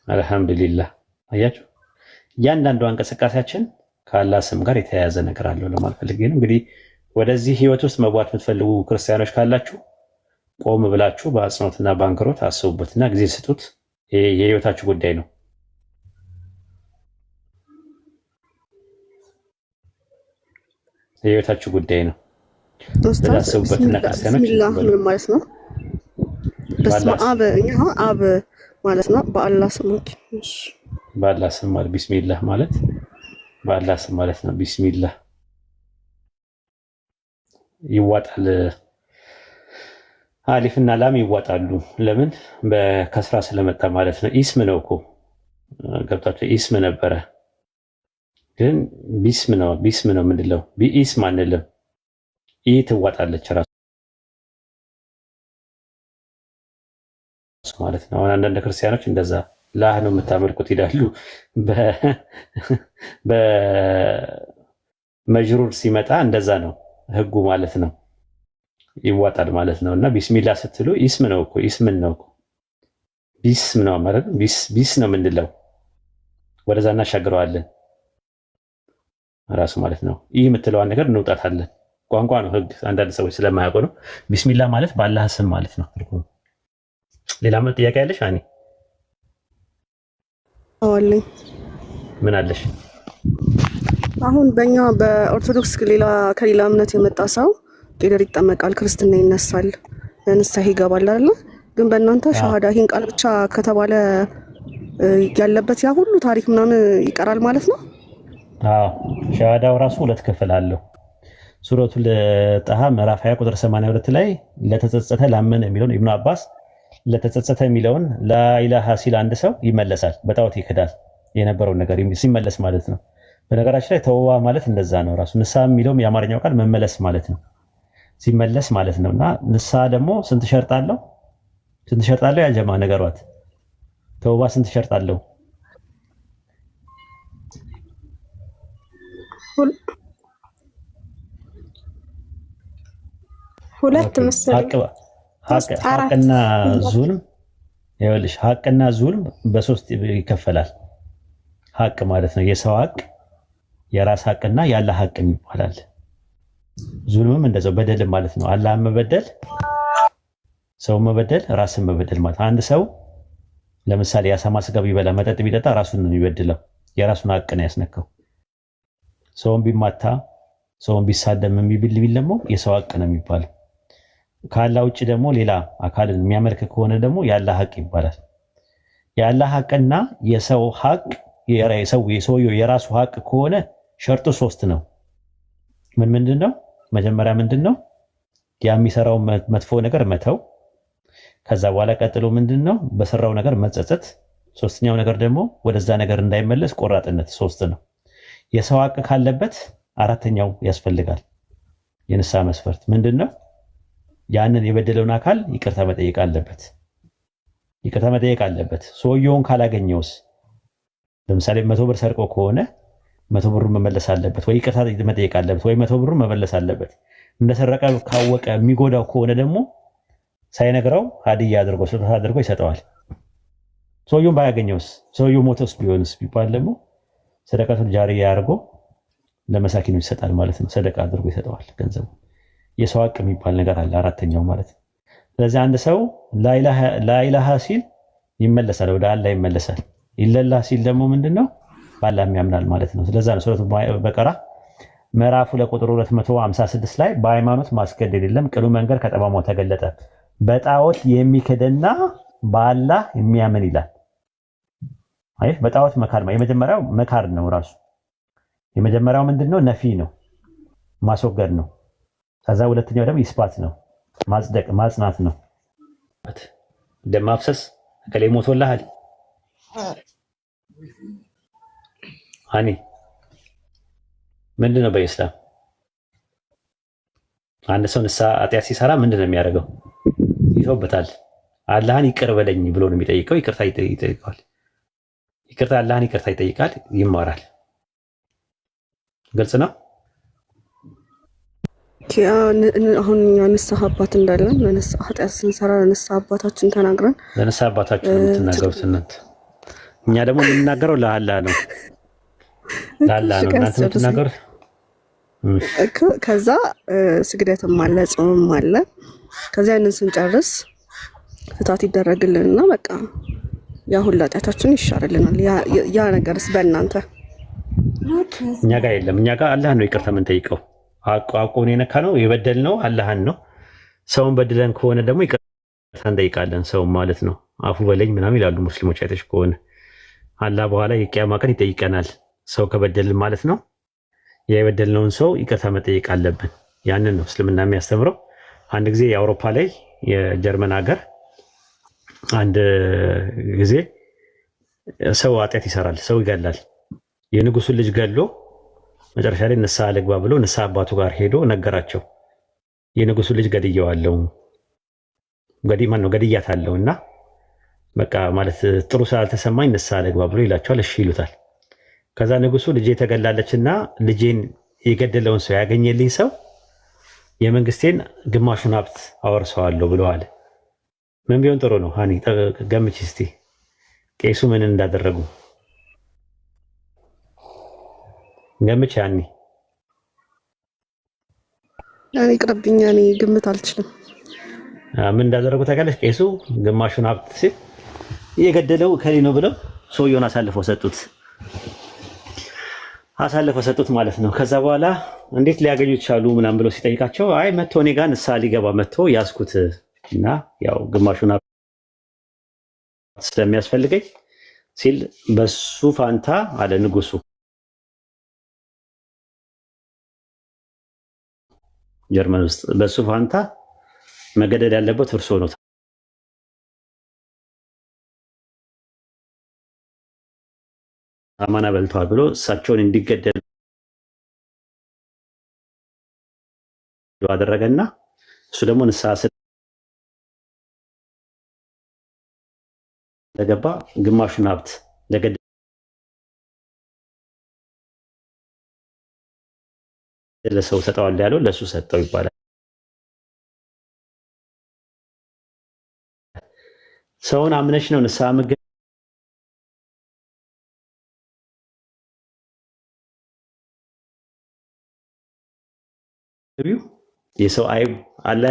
አልሐምዱሊላህ። አያችሁ፣ እያንዳንዱ እንቅስቃሴያችን ከአላህ ስም ጋር የተያያዘ ነገር አለው ለማለት ፈልጌ ነው። እንግዲህ ወደዚህ ህይወት ውስጥ መግባት የምትፈልጉ ክርስቲያኖች ካላችሁ ቆም ብላችሁ በአጽንኦትና በአንክሮት አስቡበትና ጊዜ ስጡት። የህይወታችሁ ጉዳይ ነው። የህይወታችሁ ጉዳይ ነው። አስቡበትና ክርስቲያኖች ምን ማለት ነው? በስመ አብ አብ ማለት ነው። በአላህ ስም በአላህ ስም ማለት ቢስሚላህ ማለት በአላህ ስም ማለት ነው። ቢስሚላህ ይዋጣል። አሊፍና ላም ይዋጣሉ። ለምን? በከስራ ስለመጣ ማለት ነው። ኢስም ነው እኮ ገብታችሁ፣ ኢስም ነበረ ግን ቢስም ነው የምንለው። ቢኢስም አንልም። ኢ ትዋጣለች ራሱ ማለት ነው። አሁን አንዳንድ ክርስቲያኖች እንደዛ ላህ ነው የምታመልኩት ይላሉ። በመጅሩር ሲመጣ እንደዛ ነው ህጉ ማለት ነው፣ ይዋጣል ማለት ነው። እና ቢስሚላ ስትሉ ኢስም ነው እኮ ኢስምን ነው እኮ ቢስም ነው ማለት ቢስ ነው የምንለው፣ ወደዛ እናሻግረዋለን ራሱ ማለት ነው። ይህ የምትለዋን ነገር እንውጣታለን። ቋንቋ ነው ህግ፣ አንዳንድ ሰዎች ስለማያውቁ ነው። ቢስሚላ ማለት በአላህ ስም ማለት ነው ትርጉሙ። ሌላ ምን ጥያቄ ያለሽ አኒ? አዋለኝ ምን አለሽ? አሁን በእኛ በኦርቶዶክስ ከሌላ እምነት የመጣ ሰው ቄደር ይጠመቃል፣ ክርስትና ይነሳል፣ ንስሐ ይገባል አይደል? ግን በእናንተ ሻሃዳ ይህን ቃል ብቻ ከተባለ ያለበት ያ ሁሉ ታሪክ ምናምን ይቀራል ማለት ነው? አዎ ሻሃዳው ራሱ ሁለት ክፍል አለው። ሱረቱል ጣሃ ምዕራፍ 20 ቁጥር 82 ላይ ለተጸጸተ ላመነ የሚለውን ኢብኑ አባስ ለተጸጸተ የሚለውን ላኢላሃ ሲል አንድ ሰው ይመለሳል፣ በጣዖት ይክዳል የነበረውን ነገር ሲመለስ ማለት ነው። በነገራችን ላይ ተውባ ማለት እንደዛ ነው። ራሱ ንስሐ የሚለውም የአማርኛው ቃል መመለስ ማለት ነው፣ ሲመለስ ማለት ነው። እና ንስሐ ደግሞ ስንት ሸርጥ አለው? ስንት ሸርጥ አለው? ያ ጀማ ነገሯት። ተውባ ስንት ሸርጥ አለው? ሁለት መሰለኝ። ሐቅና ዙልም ይኸውልሽ፣ ሐቅና ዙልም በሶስት ይከፈላል። ሐቅ ማለት ነው የሰው ሐቅ፣ የራስ ሐቅና የአላህ ሐቅ ይባላል። ዙልምም እንደዛው በደል ማለት ነው። አላህን መበደል፣ ሰው መበደል፣ ራስን መበደል ማለት አንድ ሰው ለምሳሌ የአሳማ ስጋ ቢበላ መጠጥ ቢጠጣ ራሱን ነው የሚበድለው፣ የራሱን ሐቅ ነው ያስነካው። ሰውን ቢማታ፣ ሰውን ቢሳደም የሚብል ደግሞ የሰው ሐቅ ነው የሚባለው። ከአላህ ውጭ ደግሞ ሌላ አካልን የሚያመልክ ከሆነ ደግሞ የአላህ ሐቅ ይባላል። የአላህ ሐቅና የሰው ሐቅ የሰውየው የራሱ ሐቅ ከሆነ ሸርጡ ሶስት ነው። ምንድን ነው? መጀመሪያ ምንድን ነው? የሚሰራው መጥፎ ነገር መተው። ከዛ በኋላ ቀጥሎ ምንድን ነው? በሰራው ነገር መጸጸት። ሶስተኛው ነገር ደግሞ ወደዛ ነገር እንዳይመለስ ቆራጥነት። ሶስት ነው። የሰው ሐቅ ካለበት አራተኛው ያስፈልጋል። የንስሐ መስፈርት ምንድን ነው? ያንን የበደለውን አካል ይቅርታ መጠየቅ አለበት። ይቅርታ መጠየቅ አለበት። ሰውየውን ካላገኘውስ ለምሳሌ 100 ብር ሰርቆ ከሆነ 100 ብሩን መመለስ አለበት፣ ወይ ይቅርታ መጠየቅ አለበት፣ ወይ 100 ብሩን መመለስ አለበት። እንደሰረቀ ካወቀ የሚጎዳው ከሆነ ደግሞ ሳይነግረው ሀዲያ አድርጎ ስጦታ አድርጎ ይሰጠዋል። ሰውየውን ባያገኘውስ፣ ሰውየው ሞተስ ቢሆንስ ቢባል ደግሞ ሰደቃቱል ጃሪያ አድርጎ ለመሳኪኖች ይሰጣል ማለት ነው። ሰደቃ አድርጎ ይሰጠዋል ገንዘቡ። የሰው ሐቅ የሚባል ነገር አለ፣ አራተኛው ማለት ነው። ስለዚህ አንድ ሰው ላኢላሃ ሲል ይመለሳል፣ ወደ አላህ ይመለሳል። ኢለላህ ሲል ደግሞ ምንድነው? በአላህ ያምናል ማለት ነው። ስለዚህ ነው ሱረቱ በቀራ ምዕራፍ 2 ቁጥር 256 ላይ በሃይማኖት ማስገደድ የለም፣ ቅኑ መንገድ ከጠማማው ተገለጠ፣ በጣዖት የሚክድና በአላህ የሚያምን ይላል። አይ በጣዖት መካድ የመጀመሪያው መካድ ነው ራሱ። የመጀመሪያው ምንድነው? ነፊ ነው፣ ማስወገድ ነው። ከዛ ሁለተኛው ደግሞ ኢስባት ነው፣ ማጽደቅ ማጽናት ነው። ደም ማፍሰስ ከላይ ሞቶልሃል አኒ ምንድነው? በኢስላም አንድ ሰው ንስሐ ኃጢአት ሲሰራ ምንድነው የሚያደርገው? ይተውበታል። አላህን ይቅር በለኝ ብሎ ነው የሚጠይቀው። ይቅርታ ይጠይቃል። አላህን ይቅርታ ይጠይቃል፣ ይማራል። ግልጽ ነው። አሁን እኛ ንስሐ አባት እንዳለን ለንስሐ ኃጢአት ስንሰራ ለንስሐ አባታችን ተናግረን ለንስሐ አባታችን የምትናገሩት እናንተ፣ እኛ ደግሞ የምንናገረው ለአላህ ነው። ለአላህ ነው እናንተ የምትናገሩት። ከዛ ስግደትም አለ፣ ጾምም አለ። ከዚያ ያንን ስንጨርስ ፍታት ይደረግልንና በቃ ያ ሁሉ ኃጢአታችን ይሻርልናል። ያ ነገርስ በእናንተ? እኛ ጋር የለም። እኛ ጋር አላህ ነው ይቅርታ የምንጠይቀው። አቋቁን የነካ ነው የበደል ነው አላህን ነው። ሰውን በድለን ከሆነ ደግሞ ይቅርታ እንጠይቃለን። ሰው ማለት ነው አፉ በለኝ ምናምን ይላሉ ሙስሊሞች። አይተሽ ከሆነ አላህ በኋላ የቂያማ ቀን ይጠይቀናል። ሰው ከበደልን ማለት ነው የበደልነውን ሰው ይቅርታ መጠየቅ አለብን። ያንን ነው እስልምና የሚያስተምረው። አንድ ጊዜ የአውሮፓ ላይ የጀርመን ሀገር አንድ ጊዜ ሰው ኃጢአት ይሰራል፣ ሰው ይገላል። የንጉሱን ልጅ ገሎ መጨረሻ ላይ ንስሐ ልግባ ብሎ ንስሐ አባቱ ጋር ሄዶ ነገራቸው። የንጉሱ ልጅ ገድያታለሁ እና በቃ ማለት ጥሩ ስላልተሰማኝ ንስሐ ልግባ ብሎ ይላቸዋል። እሺ ይሉታል። ከዛ ንጉሱ ልጄ ተገላለችና ልጄን የገደለውን ሰው ያገኘልኝ ሰው የመንግስቴን ግማሹን ሀብት አወርሰዋለሁ ብለዋል። ምን ቢሆን ጥሩ ነው? ሃኒ ገምች እስቲ ቄሱ ምን እንዳደረጉ ገምች። ሃኒ እኔ ቅርብኛ፣ እኔ ግምት አልችልም። ምን እንዳደረጉ ታውቃለች? ቄሱ ግማሹን ሀብት ሲል የገደለው ከሌ ነው ብለው ሰውየውን አሳልፈው ሰጡት ማለት ነው። ከዛ በኋላ እንዴት ሊያገኙት ቻሉ ምናምን ብለው ሲጠይቃቸው አይ መጥቶ እኔ ጋር ንስሐ ሊገባ መጥቶ ያዝኩት እና ያው ግማሹን ስለሚያስፈልገኝ ሲል በሱ ፋንታ አለ ንጉሱ ጀርመን ውስጥ በሱ ፋንታ መገደል ያለበት እርሶ ነው አማና በልተዋል ብሎ እሳቸውን እንዲገደሉ አደረገና እሱ ደግሞ ንስሐ ስለገባ ግማሹን ሀብት ለገደለ ሰው ሰጠዋል ያለው ለሱ ሰጠው ይባላል። ሰውን አምነሽ ነው ንስሐ የሰው አይብ አለ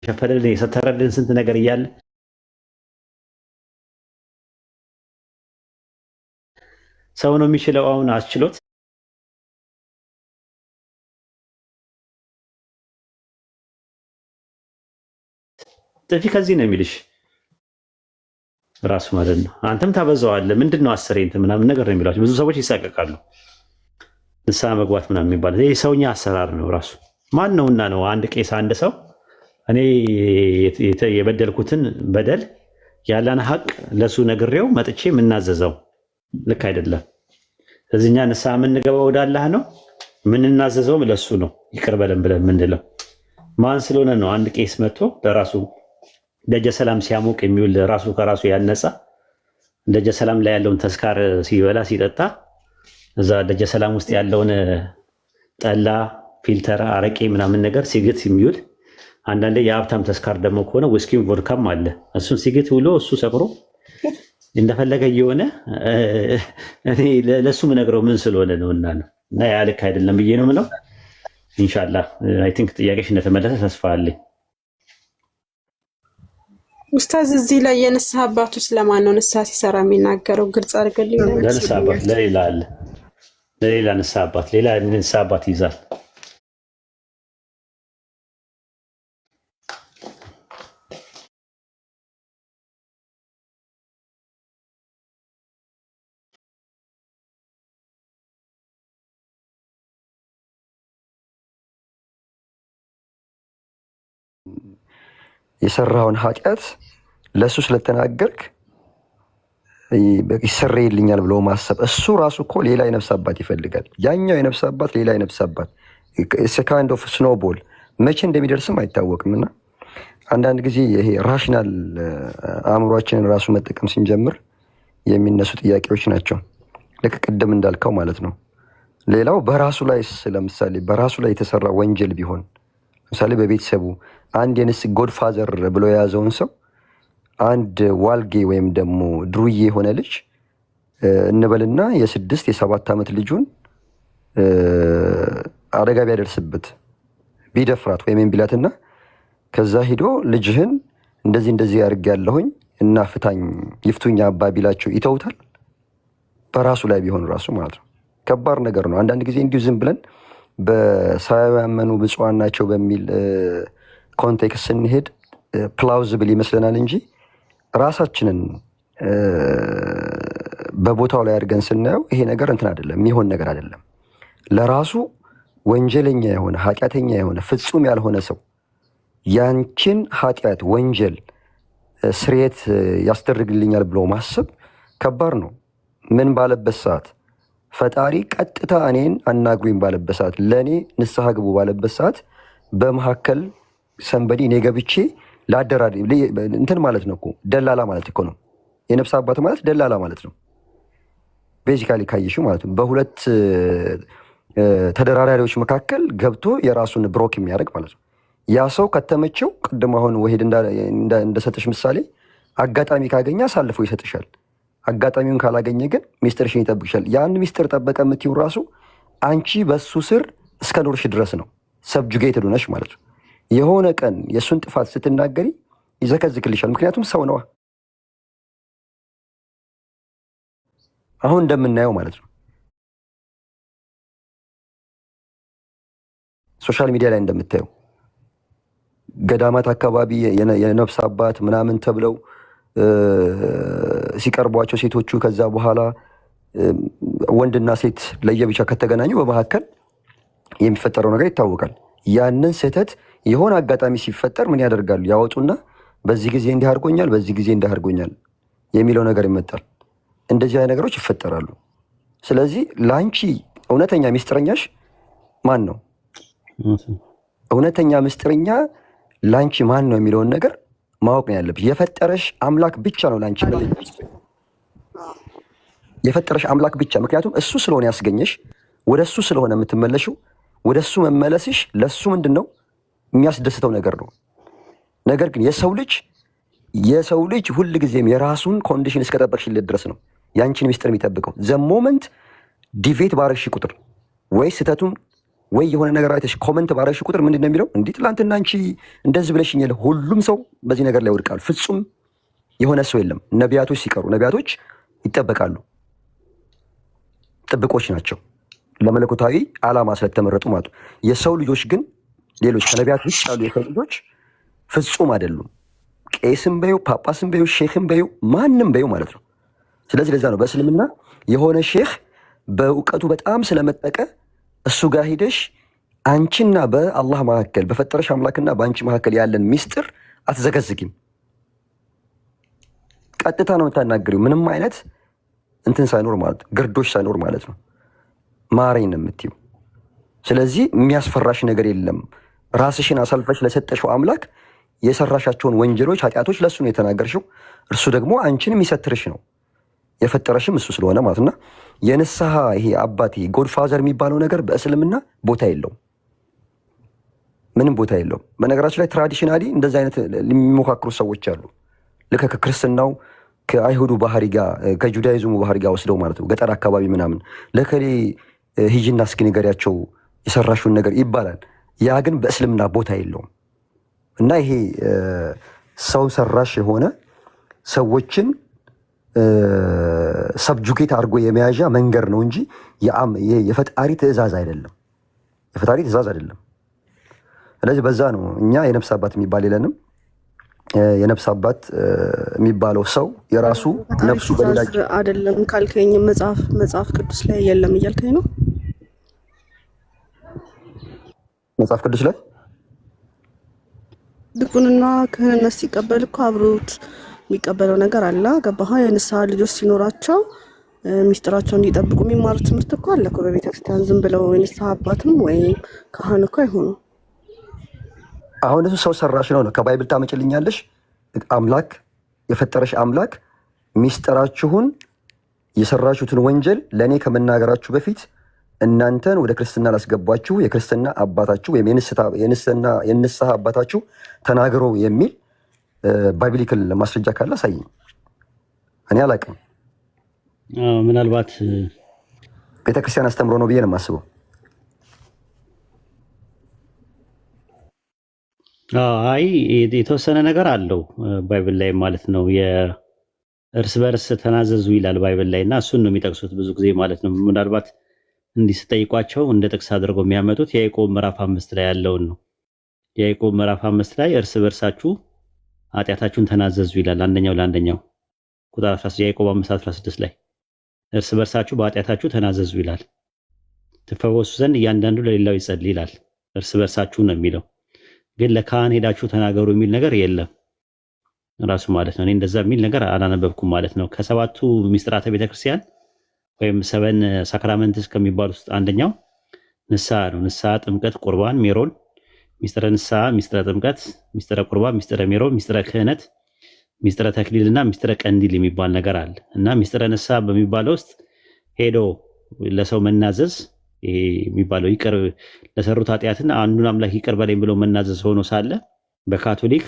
የሸፈነልን የሰተረልን ስንት ነገር እያለ ሰው ነው የሚችለው። አሁን አስችሎት ጥፊ ከዚህ ነው የሚልሽ ራሱ ማለት ነው። አንተም ታበዛዋለህ ምንድነው አስሬ እንትን ምናምን ነገር ነው የሚሏቸው። ብዙ ሰዎች ይሳቀቃሉ። ንስሐ መግባት ምናምን የሚባል ይሄ ሰውኛ አሰራር ነው ራሱ። ማን ነውና ነው አንድ ቄስ አንድ ሰው እኔ የበደልኩትን በደል ያለን ሀቅ ለሱ ነግሬው መጥቼ የምናዘዘው? ልክ አይደለም። ስለዚህ እኛ ንስሐ የምንገባው ወደ አላህ ነው፣ የምንናዘዘውም ለሱ ነው። ይቅር በለን ብለን የምንለው ማን ስለሆነ ነው? አንድ ቄስ መጥቶ ለራሱ ደጀ ሰላም ሲያሞቅ የሚውል ራሱ ከራሱ ያነጻ ደጀ ሰላም ላይ ያለውን ተስካር ሲበላ ሲጠጣ እዛ ደጀ ሰላም ውስጥ ያለውን ጠላ ፊልተር አረቄ ምናምን ነገር ሲግት የሚውል አንዳንዴ የሀብታም ተስካር ደግሞ ከሆነ ውስኪም ቮድካም አለ። እሱን ሲግት ውሎ እሱ ሰክሮ እንደፈለገ እየሆነ እኔ ለሱ ምነግረው ምን ስለሆነ ነው እና ያ ልክ አይደለም ብዬ ነው ምለው። ኢንሻአላህ አይ ቲንክ ጥያቄሽ እንደተመለሰ ተስፋ አለኝ። ኡስታዝ እዚህ ላይ የንስሐ አባቱ ስለማን ነው ንስሐ ሲሰራ የሚናገረው? ግልጽ አድርገልኝ። ለንስሐ አባት ለሌላ አለ፣ ለሌላ ንስሐ አባት ሌላ ንስሐ አባት ይዛል። የሰራውን ኃጢአት ለሱ ስለተናገርክ ይሰረይልኛል ብሎ ማሰብ እሱ ራሱ እኮ ሌላ የነፍስ አባት ይፈልጋል። ያኛው የነፍስ አባት ሌላ የነፍስ አባት ካይንድ ኦፍ ስኖቦል መቼ እንደሚደርስም አይታወቅምና አንዳንድ ጊዜ ይሄ ራሽናል አእምሯችንን ራሱ መጠቀም ስንጀምር የሚነሱ ጥያቄዎች ናቸው። ልክ ቅድም እንዳልከው ማለት ነው። ሌላው በራሱ ላይ ለምሳሌ በራሱ ላይ የተሰራ ወንጀል ቢሆን ለምሳሌ በቤተሰቡ አንድ የንስ ጎድፋዘር ብሎ የያዘውን ሰው አንድ ዋልጌ ወይም ደግሞ ድሩዬ የሆነ ልጅ እንበልና የ6 የ7 ዓመት ልጁን አደጋ ቢያደርስበት ቢደፍራት ወይም ቢላትና ከዛ ሂዶ ልጅህን እንደዚህ አድርጌያለሁኝ እና ፍታኝ ይፍቱኝ አባ ቢላቸው ይተውታል? በራሱ ላይ ቢሆን ራሱ ማለት ነው። ከባድ ነገር ነው። አንዳንድ ጊዜ እንዲሁ ዝም ብለን በሳያመኑ ብፁዓን ናቸው በሚል ኮንቴክስት ስንሄድ ፕላውዝብል ይመስለናል እንጂ ራሳችንን በቦታው ላይ አድርገን ስናየው ይሄ ነገር እንትን አይደለም፣ የሚሆን ነገር አይደለም። ለራሱ ወንጀለኛ የሆነ ኃጢአተኛ የሆነ ፍጹም ያልሆነ ሰው ያንቺን ኃጢአት ወንጀል ስርየት ያስደርግልኛል ብሎ ማሰብ ከባድ ነው። ምን ባለበት ሰዓት ፈጣሪ ቀጥታ እኔን አናግሩኝ ባለበት ሰዓት፣ ለእኔ ንስሐ ግቡ ባለበት ሰዓት በመካከል ሰንበዲ እኔ ገብቼ ላደራድ እንትን ማለት ነው እኮ ደላላ ማለት እኮ ነው። የነፍስ አባት ማለት ደላላ ማለት ነው። ቤዚካሊ ካየሽው ማለት ነው። በሁለት ተደራዳሪዎች መካከል ገብቶ የራሱን ብሮክ የሚያደርግ ማለት ነው። ያ ሰው ከተመቸው ቅድም አሁን ወሂድ እንደሰጠሽ ምሳሌ አጋጣሚ ካገኘ አሳልፎ ይሰጥሻል። አጋጣሚውን ካላገኘ ግን ሚስጥርሽን ይጠብቅሻል። ያን ሚስጥር ጠበቀ የምትይው ራሱ አንቺ በሱ ስር እስከ ኖርሽ ድረስ ነው። ሰብጁጌትድ ሆነሽ ማለት ነው። የሆነ ቀን የእሱን ጥፋት ስትናገሪ ይዘከዝክልሻል። ምክንያቱም ሰው ነዋ። አሁን እንደምናየው ማለት ነው። ሶሻል ሚዲያ ላይ እንደምታየው ገዳማት አካባቢ የነፍስ አባት ምናምን ተብለው ሲቀርቧቸው ሴቶቹ ከዛ በኋላ ወንድና ሴት ለየብቻ ከተገናኙ በመካከል የሚፈጠረው ነገር ይታወቃል። ያንን ስህተት የሆነ አጋጣሚ ሲፈጠር ምን ያደርጋሉ? ያወጡና በዚህ ጊዜ እንዲህ አድርጎኛል፣ በዚህ ጊዜ እንዲህ አድርጎኛል የሚለው ነገር ይመጣል። እንደዚህ አይነት ነገሮች ይፈጠራሉ። ስለዚህ ለአንቺ እውነተኛ ሚስጥረኛሽ ማን ነው? እውነተኛ ምስጢረኛ ለአንቺ ማን ነው የሚለውን ነገር ማወቅ ነው ያለብሽ። የፈጠረሽ አምላክ ብቻ ነው ለአንቺ የፈጠረሽ አምላክ ብቻ። ምክንያቱም እሱ ስለሆነ ያስገኘሽ፣ ወደ እሱ ስለሆነ የምትመለሽው። ወደ እሱ መመለስሽ ለእሱ ምንድን ነው የሚያስደስተው ነገር ነው። ነገር ግን የሰው ልጅ ሁል ጊዜም የራሱን ኮንዲሽን እስከጠበቅሽለት ድረስ ነው ያንቺን ሚስጥር የሚጠብቀው። ዘሞመንት ዲቬት ባረግሽ ቁጥር ወይ ስህተቱን ወይ የሆነ ነገር አይተሽ ኮመንት ባረግሽ ቁጥር ምንድን ነው የሚለው? እንዲህ ትላንትና አንቺ እንደዚህ ብለሽኛል። ሁሉም ሰው በዚህ ነገር ላይ ወድቃሉ። ፍጹም የሆነ ሰው የለም። ነቢያቶች ሲቀሩ ነቢያቶች ይጠበቃሉ። ጥብቆች ናቸው ለመለኮታዊ ዓላማ ስለተመረጡ ማለት ነው። የሰው ልጆች ግን ሌሎች ከነቢያት ውጭ ያሉ የሰው ልጆች ፍጹም አይደሉም። ቄስም በዩ ጳጳስም በዩ ሼክም በዩ ማንም በዩ ማለት ነው። ስለዚህ ለዛ ነው በእስልምና የሆነ ሼክ በእውቀቱ በጣም ስለመጠቀ እሱ ጋር ሂደሽ አንቺና በአላህ መካከል በፈጠረሽ አምላክና በአንቺ መካከል ያለን ሚስጥር አትዘገዝጊም። ቀጥታ ነው የምታናገሪው። ምንም አይነት እንትን ሳይኖር ማለት ነው፣ ግርዶሽ ሳይኖር ማለት ነው። ማረኝ ነው የምትይው። ስለዚህ የሚያስፈራሽ ነገር የለም። ራስሽን አሳልፈሽ ለሰጠሽው አምላክ የሰራሻቸውን ወንጀሎች፣ ኃጢአቶች ለእሱ ነው የተናገርሽው። እርሱ ደግሞ አንቺን የሚሰትርሽ ነው። የፈጠረሽም እሱ ስለሆነ ማለት እና የንስሐ ይሄ አባት ጎድፋዘር የሚባለው ነገር በእስልምና ቦታ የለውም፣ ምንም ቦታ የለውም። በነገራችን ላይ ትራዲሽናሊ እንደዚህ አይነት የሚሞካክሩ ሰዎች አሉ። ልክ ከክርስትናው ከአይሁዱ ባህሪ ጋር ከጁዳይዝሙ ባህሪ ጋር ወስደው ማለት ነው ገጠር አካባቢ ምናምን ለከሌ ሂጂና እስኪ ንገሪያቸው የሰራሽውን ነገር ይባላል። ያ ግን በእስልምና ቦታ የለውም እና ይሄ ሰው ሰራሽ የሆነ ሰዎችን ሰብጁጌት አድርጎ የመያዣ መንገድ ነው እንጂ የፈጣሪ ትእዛዝ አይደለም። የፈጣሪ ትእዛዝ አይደለም። ስለዚህ በዛ ነው እኛ የነፍስ አባት የሚባል የለንም። የነፍስ አባት የሚባለው ሰው የራሱ ነፍሱ በሌላ አይደለም ካልከኝ መጽሐፍ ቅዱስ ላይ የለም እያልከኝ ነው? መጽሐፍ ቅዱስ ላይ ድቁንና ክህነት ሲቀበል እኮ አብሮት የሚቀበለው ነገር አለ። ገባህ? የንስሐ ልጆች ሲኖራቸው ሚስጥራቸውን እንዲጠብቁ የሚማሩት ትምህርት እኮ አለ እኮ በቤተክርስቲያን። ዝም ብለው የንስሐ አባትም ወይም ካህን እኮ አይሆኑ። አሁን እሱ ሰው ሰራሽ ነው። ከባይብል ታመጭልኛለሽ? አምላክ የፈጠረሽ አምላክ ሚስጥራችሁን የሰራችሁትን ወንጀል ለእኔ ከመናገራችሁ በፊት እናንተን ወደ ክርስትና ላስገባችሁ የክርስትና አባታችሁ ወይም የንስሐ አባታችሁ ተናግሮ የሚል ባይብሊካል ማስረጃ ካለ አሳይኝ። እኔ አላውቅም። ምናልባት ቤተክርስቲያን አስተምሮ ነው ብዬ ነው የማስበው። አይ የተወሰነ ነገር አለው ባይብል ላይ ማለት ነው። የእርስ በርስ ተናዘዙ ይላል ባይብል ላይ እና እሱን ነው የሚጠቅሱት ብዙ ጊዜ ማለት ነው። ምናልባት እንዲህ ስጠይቋቸው እንደ ጥቅስ አድርገው የሚያመጡት የያዕቆብ ምዕራፍ 5 ላይ ያለውን ነው። የያዕቆብ ምዕራፍ 5 ላይ እርስ በርሳችሁ ኃጢአታችሁን ተናዘዙ ይላል። አንደኛው ለአንደኛው ቁጥር 16 ያዕቆብ 5:16 ላይ እርስ በርሳችሁ በኃጢአታችሁ ተናዘዙ ይላል። ትፈወሱ ዘንድ እያንዳንዱ ለሌላው ይጸልይ ይላል። እርስ በርሳችሁ ነው የሚለው፣ ግን ለካህን ሄዳችሁ ተናገሩ የሚል ነገር የለም ራሱ ማለት ነው። እኔ እንደዛ የሚል ነገር አላነበብኩም ማለት ነው። ከሰባቱ ሚስጥራተ ቤተክርስቲያን ወይም ሰበን ሳክራመንትስ ከሚባሉ ውስጥ አንደኛው ንስሐ ነው። ንስሐ፣ ጥምቀት፣ ቁርባን፣ ሜሮን፣ ሚስጥረ ንስሐ፣ ሚስጥረ ጥምቀት፣ ሚስጥረ ቁርባን፣ ሚስጥረ ሜሮን፣ ሚስጥረ ክህነት፣ ሚስጥረ ተክሊልና ሚስጥረ ቀንዲል የሚባል ነገር አለ እና ሚስጥረ ንስሐ በሚባለው ውስጥ ሄዶ ለሰው መናዘዝ ይሄ የሚባለው ይቅር ለሰሩት ኃጢአትና አንዱን አምላክ ይቅር በለኝ ብለው መናዘዝ ሆኖ ሳለ በካቶሊክ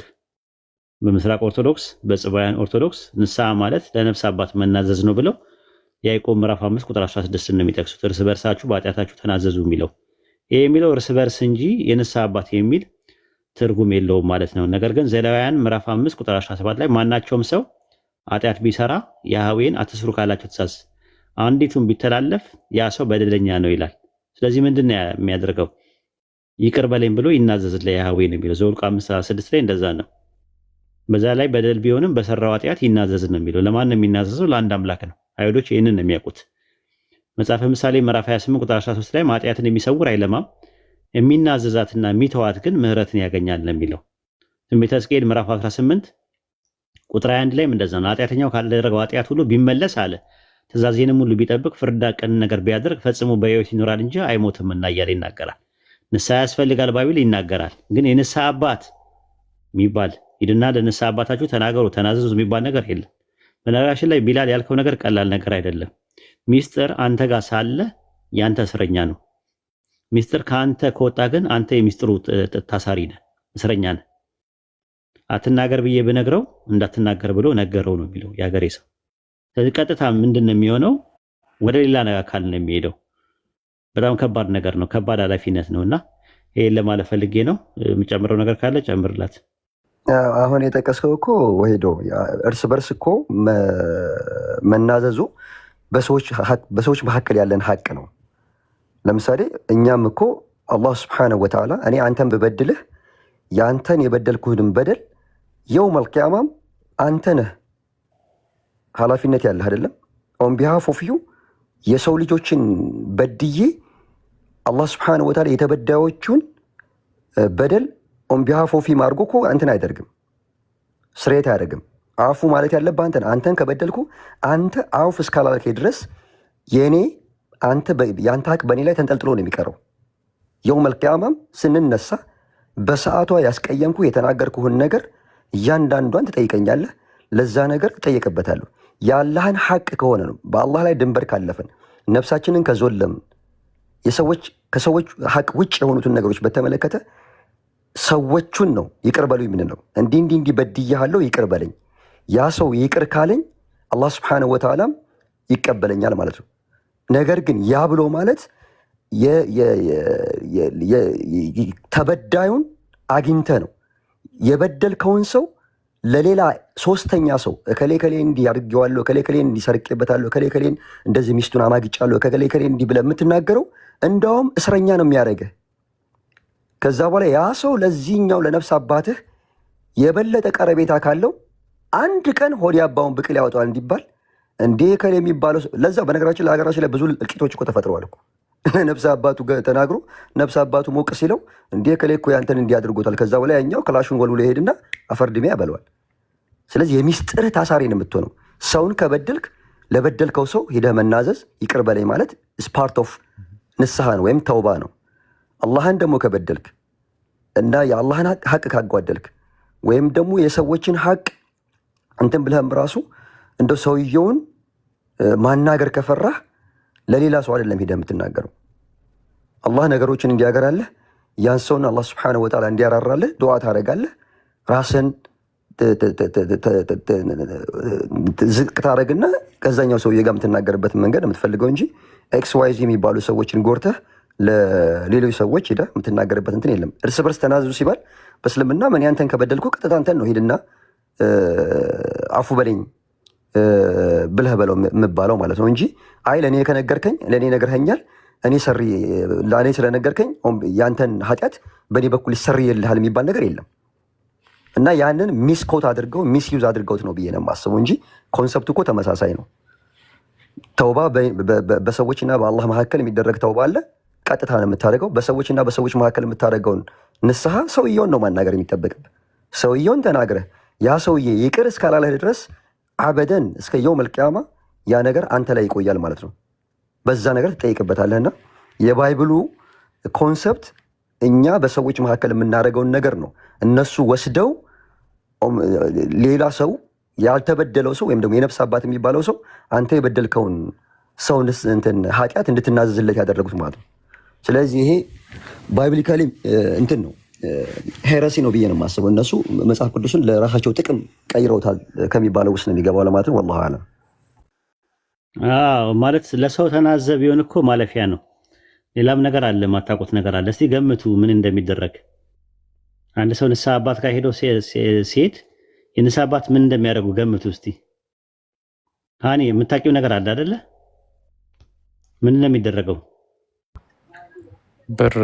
በምስራቅ ኦርቶዶክስ በጽባውያን ኦርቶዶክስ ንስሐ ማለት ለነፍስ አባት መናዘዝ ነው ብለው ያዕቆብ ምዕራፍ 5 ቁጥር 16 ነው የሚጠቅሱት። እርስ በርሳችሁ በኃጢአታችሁ ተናዘዙ የሚለው ይሄ የሚለው እርስ በርስ እንጂ የንስሐ አባት የሚል ትርጉም የለውም ማለት ነው። ነገር ግን ዘሌዋውያን ምዕራፍ 5 ቁጥር 17 ላይ ማናቸውም ሰው ኃጢአት ቢሰራ ያህዌን አትስሩ ካላቸው ትእዛዝ አንዲቱን ቢተላለፍ ያ ሰው በደለኛ ነው ይላል። ስለዚህ ምንድን ነው የሚያደርገው? ይቅር በለኝ ብሎ ይናዘዝ ለያህዌ ነው የሚለው ዘኍልቍ 5:6 ላይ እንደዛ ነው። በዛ ላይ በደል ቢሆንም በሰራው ኃጢአት ይናዘዝ ነው የሚለው። ለማን ነው የሚናዘዘው? ለአንድ አምላክ ነው። አይሁዶች ይህንን ነው የሚያውቁት። መጽሐፈ ምሳሌ ምዕራፍ 28 ቁጥር 13 ላይ ኃጢአትን የሚሰውር አይለማም የሚናዘዛትና የሚተዋት ግን ምህረትን ያገኛል ነው የሚለው። ትንቢተ ሕዝቅኤል ምዕራፍ 18 ቁጥር 21 ላይም እንደዛ ነው። ኃጢአተኛው ካደረገው ኃጢአት ሁሉ ቢመለስ አለ ትእዛዜንም ሁሉ ቢጠብቅ ፍርድ ቀን ነገር ቢያደርግ ፈጽሞ በሕይወት ይኖራል እንጂ አይሞትምና እያለ ይናገራል። ንስሐ ያስፈልጋል ባይብል ይናገራል። ግን የንስሐ አባት የሚባል ሂድና ለንስሐ አባታችሁ ተናገሩ ተናዘዙ የሚባል ነገር የለም። በነገራችን ላይ ቢላል ያልከው ነገር ቀላል ነገር አይደለም። ሚስጥር አንተ ጋር ሳለ ያንተ እስረኛ ነው። ሚስጥር ከአንተ ከወጣ ግን አንተ የሚስጥሩ ታሳሪ ነህ፣ እስረኛ ነህ። አትናገር ብዬ ብነግረው እንዳትናገር ብሎ ነገረው ነው የሚለው የሀገሬ ሰው። ስለዚህ ቀጥታ ምንድን ነው የሚሆነው? ወደ ሌላ አካል ነው የሚሄደው። በጣም ከባድ ነገር ነው፣ ከባድ ኃላፊነት ነው እና ይሄን ለማለት ፈልጌ ነው። የምጨምረው ነገር ካለ ጨምርላት። አሁን የጠቀስከው እኮ ወሂዶ እርስ በርስ እኮ መናዘዙ በሰዎች መካከል ያለን ሀቅ ነው። ለምሳሌ እኛም እኮ አላህ ስብሐነሁ ወተዓላ እኔ አንተን ብበድልህ የአንተን የበደልኩህን በደል የውመል ቂያማም አንተ ነህ ኃላፊነት ያለህ አይደለም። ኦን ቢሃፍ ኦፍ ዩ የሰው ልጆችን በድዬ አላህ ስብሐነሁ ወተዓላ የተበዳዮቹን በደል ኦን ቢሃፍ ኦፍ ሂም አድርጎ እኮ አንተን አይደርግም፣ ስርየት አያደርግም። አፉ ማለት ያለብህ አንተን ከበደልኩ አንተ አውፍ እስካላልከኝ ድረስ የአንተ ሀቅ በእኔ ላይ ተንጠልጥሎ ነው የሚቀረው። የውመል ቂያማም ስንነሳ በሰዓቷ ያስቀየምኩ የተናገርኩህን ነገር እያንዳንዷን ትጠይቀኛለህ። ለዛ ነገር እጠየቅበታለሁ። የአላህን ሀቅ ከሆነ ነው። በአላህ ላይ ድንበር ካለፈን ነፍሳችንን ከዞለምን ከሰዎች ሀቅ ውጭ የሆኑትን ነገሮች በተመለከተ ሰዎቹን ነው ይቅር በሉ የምንለው። እንዲህ በድያለሁ ይቅር በለኝ። ያ ሰው ይቅር ካለኝ አላህ ስብሐነሁ ወተዓላም ይቀበለኛል ማለት ነው። ነገር ግን ያ ብሎ ማለት ተበዳዩን አግኝተ ነው የበደልከውን ሰው ለሌላ ሶስተኛ ሰው እከሌ እንዲህ አድርጌዋለሁ፣ እከሌ እንዲህ ሰርቄበታለሁ፣ እከሌ እንደዚህ ሚስቱን አማግጫለሁ፣ እከሌ እንዲህ ብለህ የምትናገረው እንዳውም እስረኛ ነው የሚያደርግህ። ከዛ በኋላ ያ ሰው ለዚህኛው ለነፍስ አባትህ የበለጠ ቀረቤታ ካለው አንድ ቀን ሆድ ያባውን ብቅል ያወጣዋል እንዲባል እንዴ እከሌ የሚባለው ለዛ። በነገራችን ለሀገራችን ላይ ብዙ እልቂቶች እኮ ተፈጥረዋል እኮ ነፍስ አባቱ ተናግሮ ነፍስ አባቱ ሞቅ ሲለው እንዴ እከሌ እኮ ያንተን እንዲህ አድርጎታል። ከዛ በኋላ ያኛው ክላሹን ወልውሎ ይሄድና አፈርድሜ ያበለዋል። ስለዚህ የሚስጥርህ ታሳሪ ነው የምትሆነው። ሰውን ከበደልክ ለበደልከው ሰው ሂደህ መናዘዝ ይቅር በለኝ ማለት ፓርት ኦፍ ንስሐ ነው ወይም ተውባ ነው። አላህን ደግሞ ከበደልክ እና የአላህን ሀቅ ካጓደልክ ወይም ደግሞ የሰዎችን ሀቅ እንትን ብለህም ራሱ እንደው ሰውየውን ማናገር ከፈራህ ለሌላ ሰው አይደለም ሂደህ የምትናገረው። አላህ ነገሮችን እንዲያገራለህ ያን ሰውን አላህ ስብሐነሁ ወተዓላ እንዲያራራልህ ዱዓ ታደርጋለህ። ራስን ዝቅ ታደርግና ከዛኛው ሰውዬ ጋር የምትናገርበትን መንገድ የምትፈልገው እንጂ ኤክስ ዋይ ዚ የሚባሉ ሰዎችን ጎርተህ ለሌሎች ሰዎች ሄደህ የምትናገርበት እንትን የለም። እርስ በርስ ተናዘዙ ሲባል በእስልምና ምን ያንተን ከበደልኩ ቀጥታ አንተን ነው ሄድና አፉ በለኝ ብለህ በለው የምባለው ማለት ነው እንጂ አይ ለእኔ ከነገርከኝ ለእኔ ነግረኸኛል ለእኔ ስለነገርከኝ ያንተን ኃጢአት በእኔ በኩል ይሰርይልሃል የሚባል ነገር የለም። እና ያንን ሚስኮት አድርገው ሚስዩዝ አድርገውት ነው ብዬ ነው የማስበው እንጂ ኮንሰፕቱ እኮ ተመሳሳይ ነው። ተውባ በሰዎችና በአላህ መካከል የሚደረግ ተውባ አለ፣ ቀጥታ ነው የምታደርገው። በሰዎችና በሰዎች መካከል የምታደርገውን ንስሐ ሰውየውን ነው ማናገር የሚጠበቅብህ። ሰውየውን ተናግረህ ያ ሰውዬ ይቅር እስካላለህ ድረስ አበደን እስከ የውመል ቂያማ ያ ነገር አንተ ላይ ይቆያል ማለት ነው። በዛ ነገር ትጠይቅበታለህና የባይብሉ ኮንሰፕት እኛ በሰዎች መካከል የምናደርገውን ነገር ነው እነሱ ወስደው ሌላ ሰው ያልተበደለው ሰው ወይም ደግሞ የነፍስ አባት የሚባለው ሰው አንተ የበደልከውን ሰው ኃጢአት እንድትናዘዝለት ያደረጉት ማለት ነው። ስለዚህ ይሄ ባይብሊካሊ እንትን ነው ሄረሲ ነው ብዬ ነው የማስበው። እነሱ መጽሐፍ ቅዱስን ለራሳቸው ጥቅም ቀይረውታል ከሚባለው ውስጥ ነው የሚገባው ለማለት ነው። ወላሂ አለም። ማለት ለሰው ተናዘብ ቢሆን እኮ ማለፊያ ነው። ሌላም ነገር አለ፣ ማታውቁት ነገር አለ። እስቲ ገምቱ ምን እንደሚደረግ። አንድ ሰው ንስሐ አባት ጋር ሄዶ ሲሄድ የንስሐ አባት ምን እንደሚያደርጉ ገምቱ እስቲ። ሃኒ የምታውቂው ነገር አለ አይደለ? ምን እንደሚደረገው ብር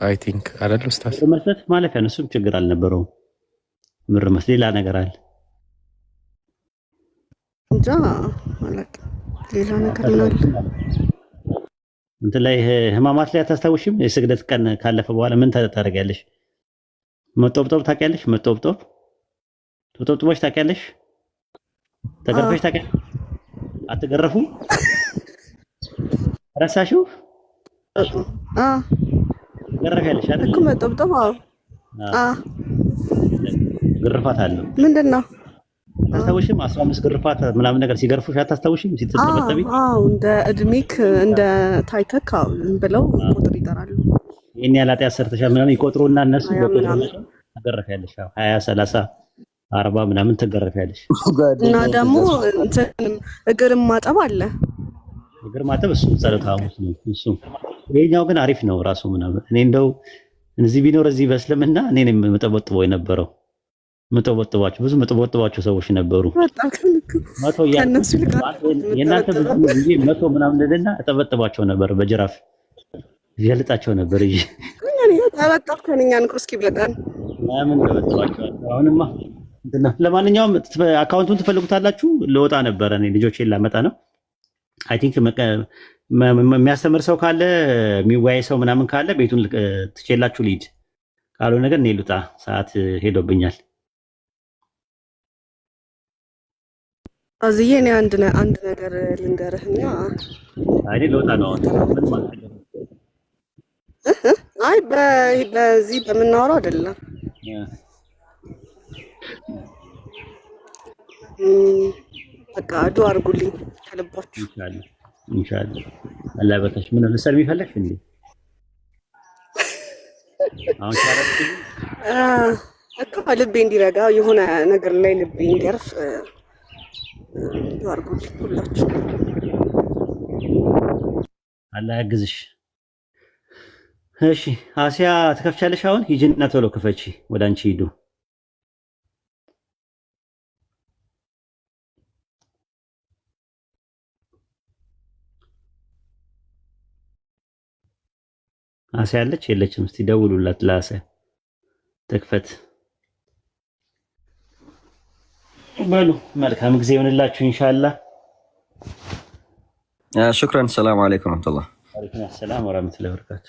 አይ ቲንክ አይደል ኡስታዝ? ብር መስጠት ማለፊያ ነው። እሱም ችግር አልነበረውም። ብር መስጠት ሌላ ነገር አለ እንጃ ማለት ሌላ ነገር ምን አለ? እንትን ላይ ህማማት ላይ አታስታውሽም? የስግደት ቀን ካለፈ በኋላ ምን ታደርጊያለሽ? መጦብጦብ ታውቂያለሽ? መጦብጦብ ተጦብጦቦች ታውቂያለሽ? ተገርፈሽ ታውቂያለሽ? አትገረፉ? ረሳሽው? ገረፊያለሽ አይደል? እኮ መጦብጦብ። ግርፋት አለው። ምንድነው? አታስታውሽም? 15 ግርፋት ምናምን ነገር ሲገርፉሽ አታስታውሽም? ሲተጠበጠቢ እንደ እድሜክ እንደ ታይተክ ብለው ቁጥር ይጠራሉ። ይሄን ያህል ኃጢአት ሰርተሻል ምናምን ይቆጥሩና እነሱ ተገረፊያለሽ። 20 30 40 ምናምን ተገረፊያለሽ። እና ደግሞ እግርም ማጠብ አለ። እግር ማጠብ እሱ ጸሎተ ሐሙስ ነው። እሱ ይሄኛው ግን አሪፍ ነው ራሱ ምናምን። እኔ እንደው እዚህ ቢኖር እዚህ በእስልምና እኔ ነኝ የምጠበጥበው የነበረው። መጠበጥባቸው ብዙ መጠበጥባቸው ሰዎች ነበሩ። መቶ የእናንተ ብዙ ጊዜ መቶ ምናምን እንደና እጠበጥባቸው ነበር፣ በጅራፍ ይልጣቸው ነበር። ተበጣብከንኛን እስኪ በቃን ምን ተበጥባቸው። አሁንማ ለማንኛውም አካውንቱን ትፈልጉታላችሁ? ልወጣ ነበረ እኔ ልጆቼን ላመጣ ነው። አይ ቲንክ የሚያስተምር ሰው ካለ የሚወያይ ሰው ምናምን ካለ ቤቱን ትቼላችሁ ልሂድ። ካልሆነ ነገር እኔ ልውጣ፣ ሰዓት ሄዶብኛል። አዝዬ እኔ አንድ ነገር ልንገርህና አይኔ ልወጣ ነው። ምን ማለት ነው? አይ በዚህ በምናወራው አይደለም። በቃ ዱአ አድርጉልኝ ከልባችሁ። ኢንሻአላህ አላህ በታች ምን ልሰል የሚፈልግ እንዴ? አሁን እኮ ልቤ እንዲረጋ የሆነ ነገር ላይ ልቤ እንዲያርፍ ዱአ አድርጉልኝ ሁላችሁ። አላህ ያግዝሽ። እሺ አሲያ ትከፍቻለሽ? አሁን ሂጂና ቶሎ ክፈቺ፣ ወደ አንቺ ሂዱ። አሲያ አለች የለችም? እስቲ ደውሉላት ለአሲያ ትክፈት በሉ። መልካም ጊዜ ይሁንላችሁ ኢንሻአላህ። ሹክራን። ሰላም አለይኩም ወራህመቱላህ። ወአለይኩም ሰላም ወራህመቱላሂ ወበረካቱ።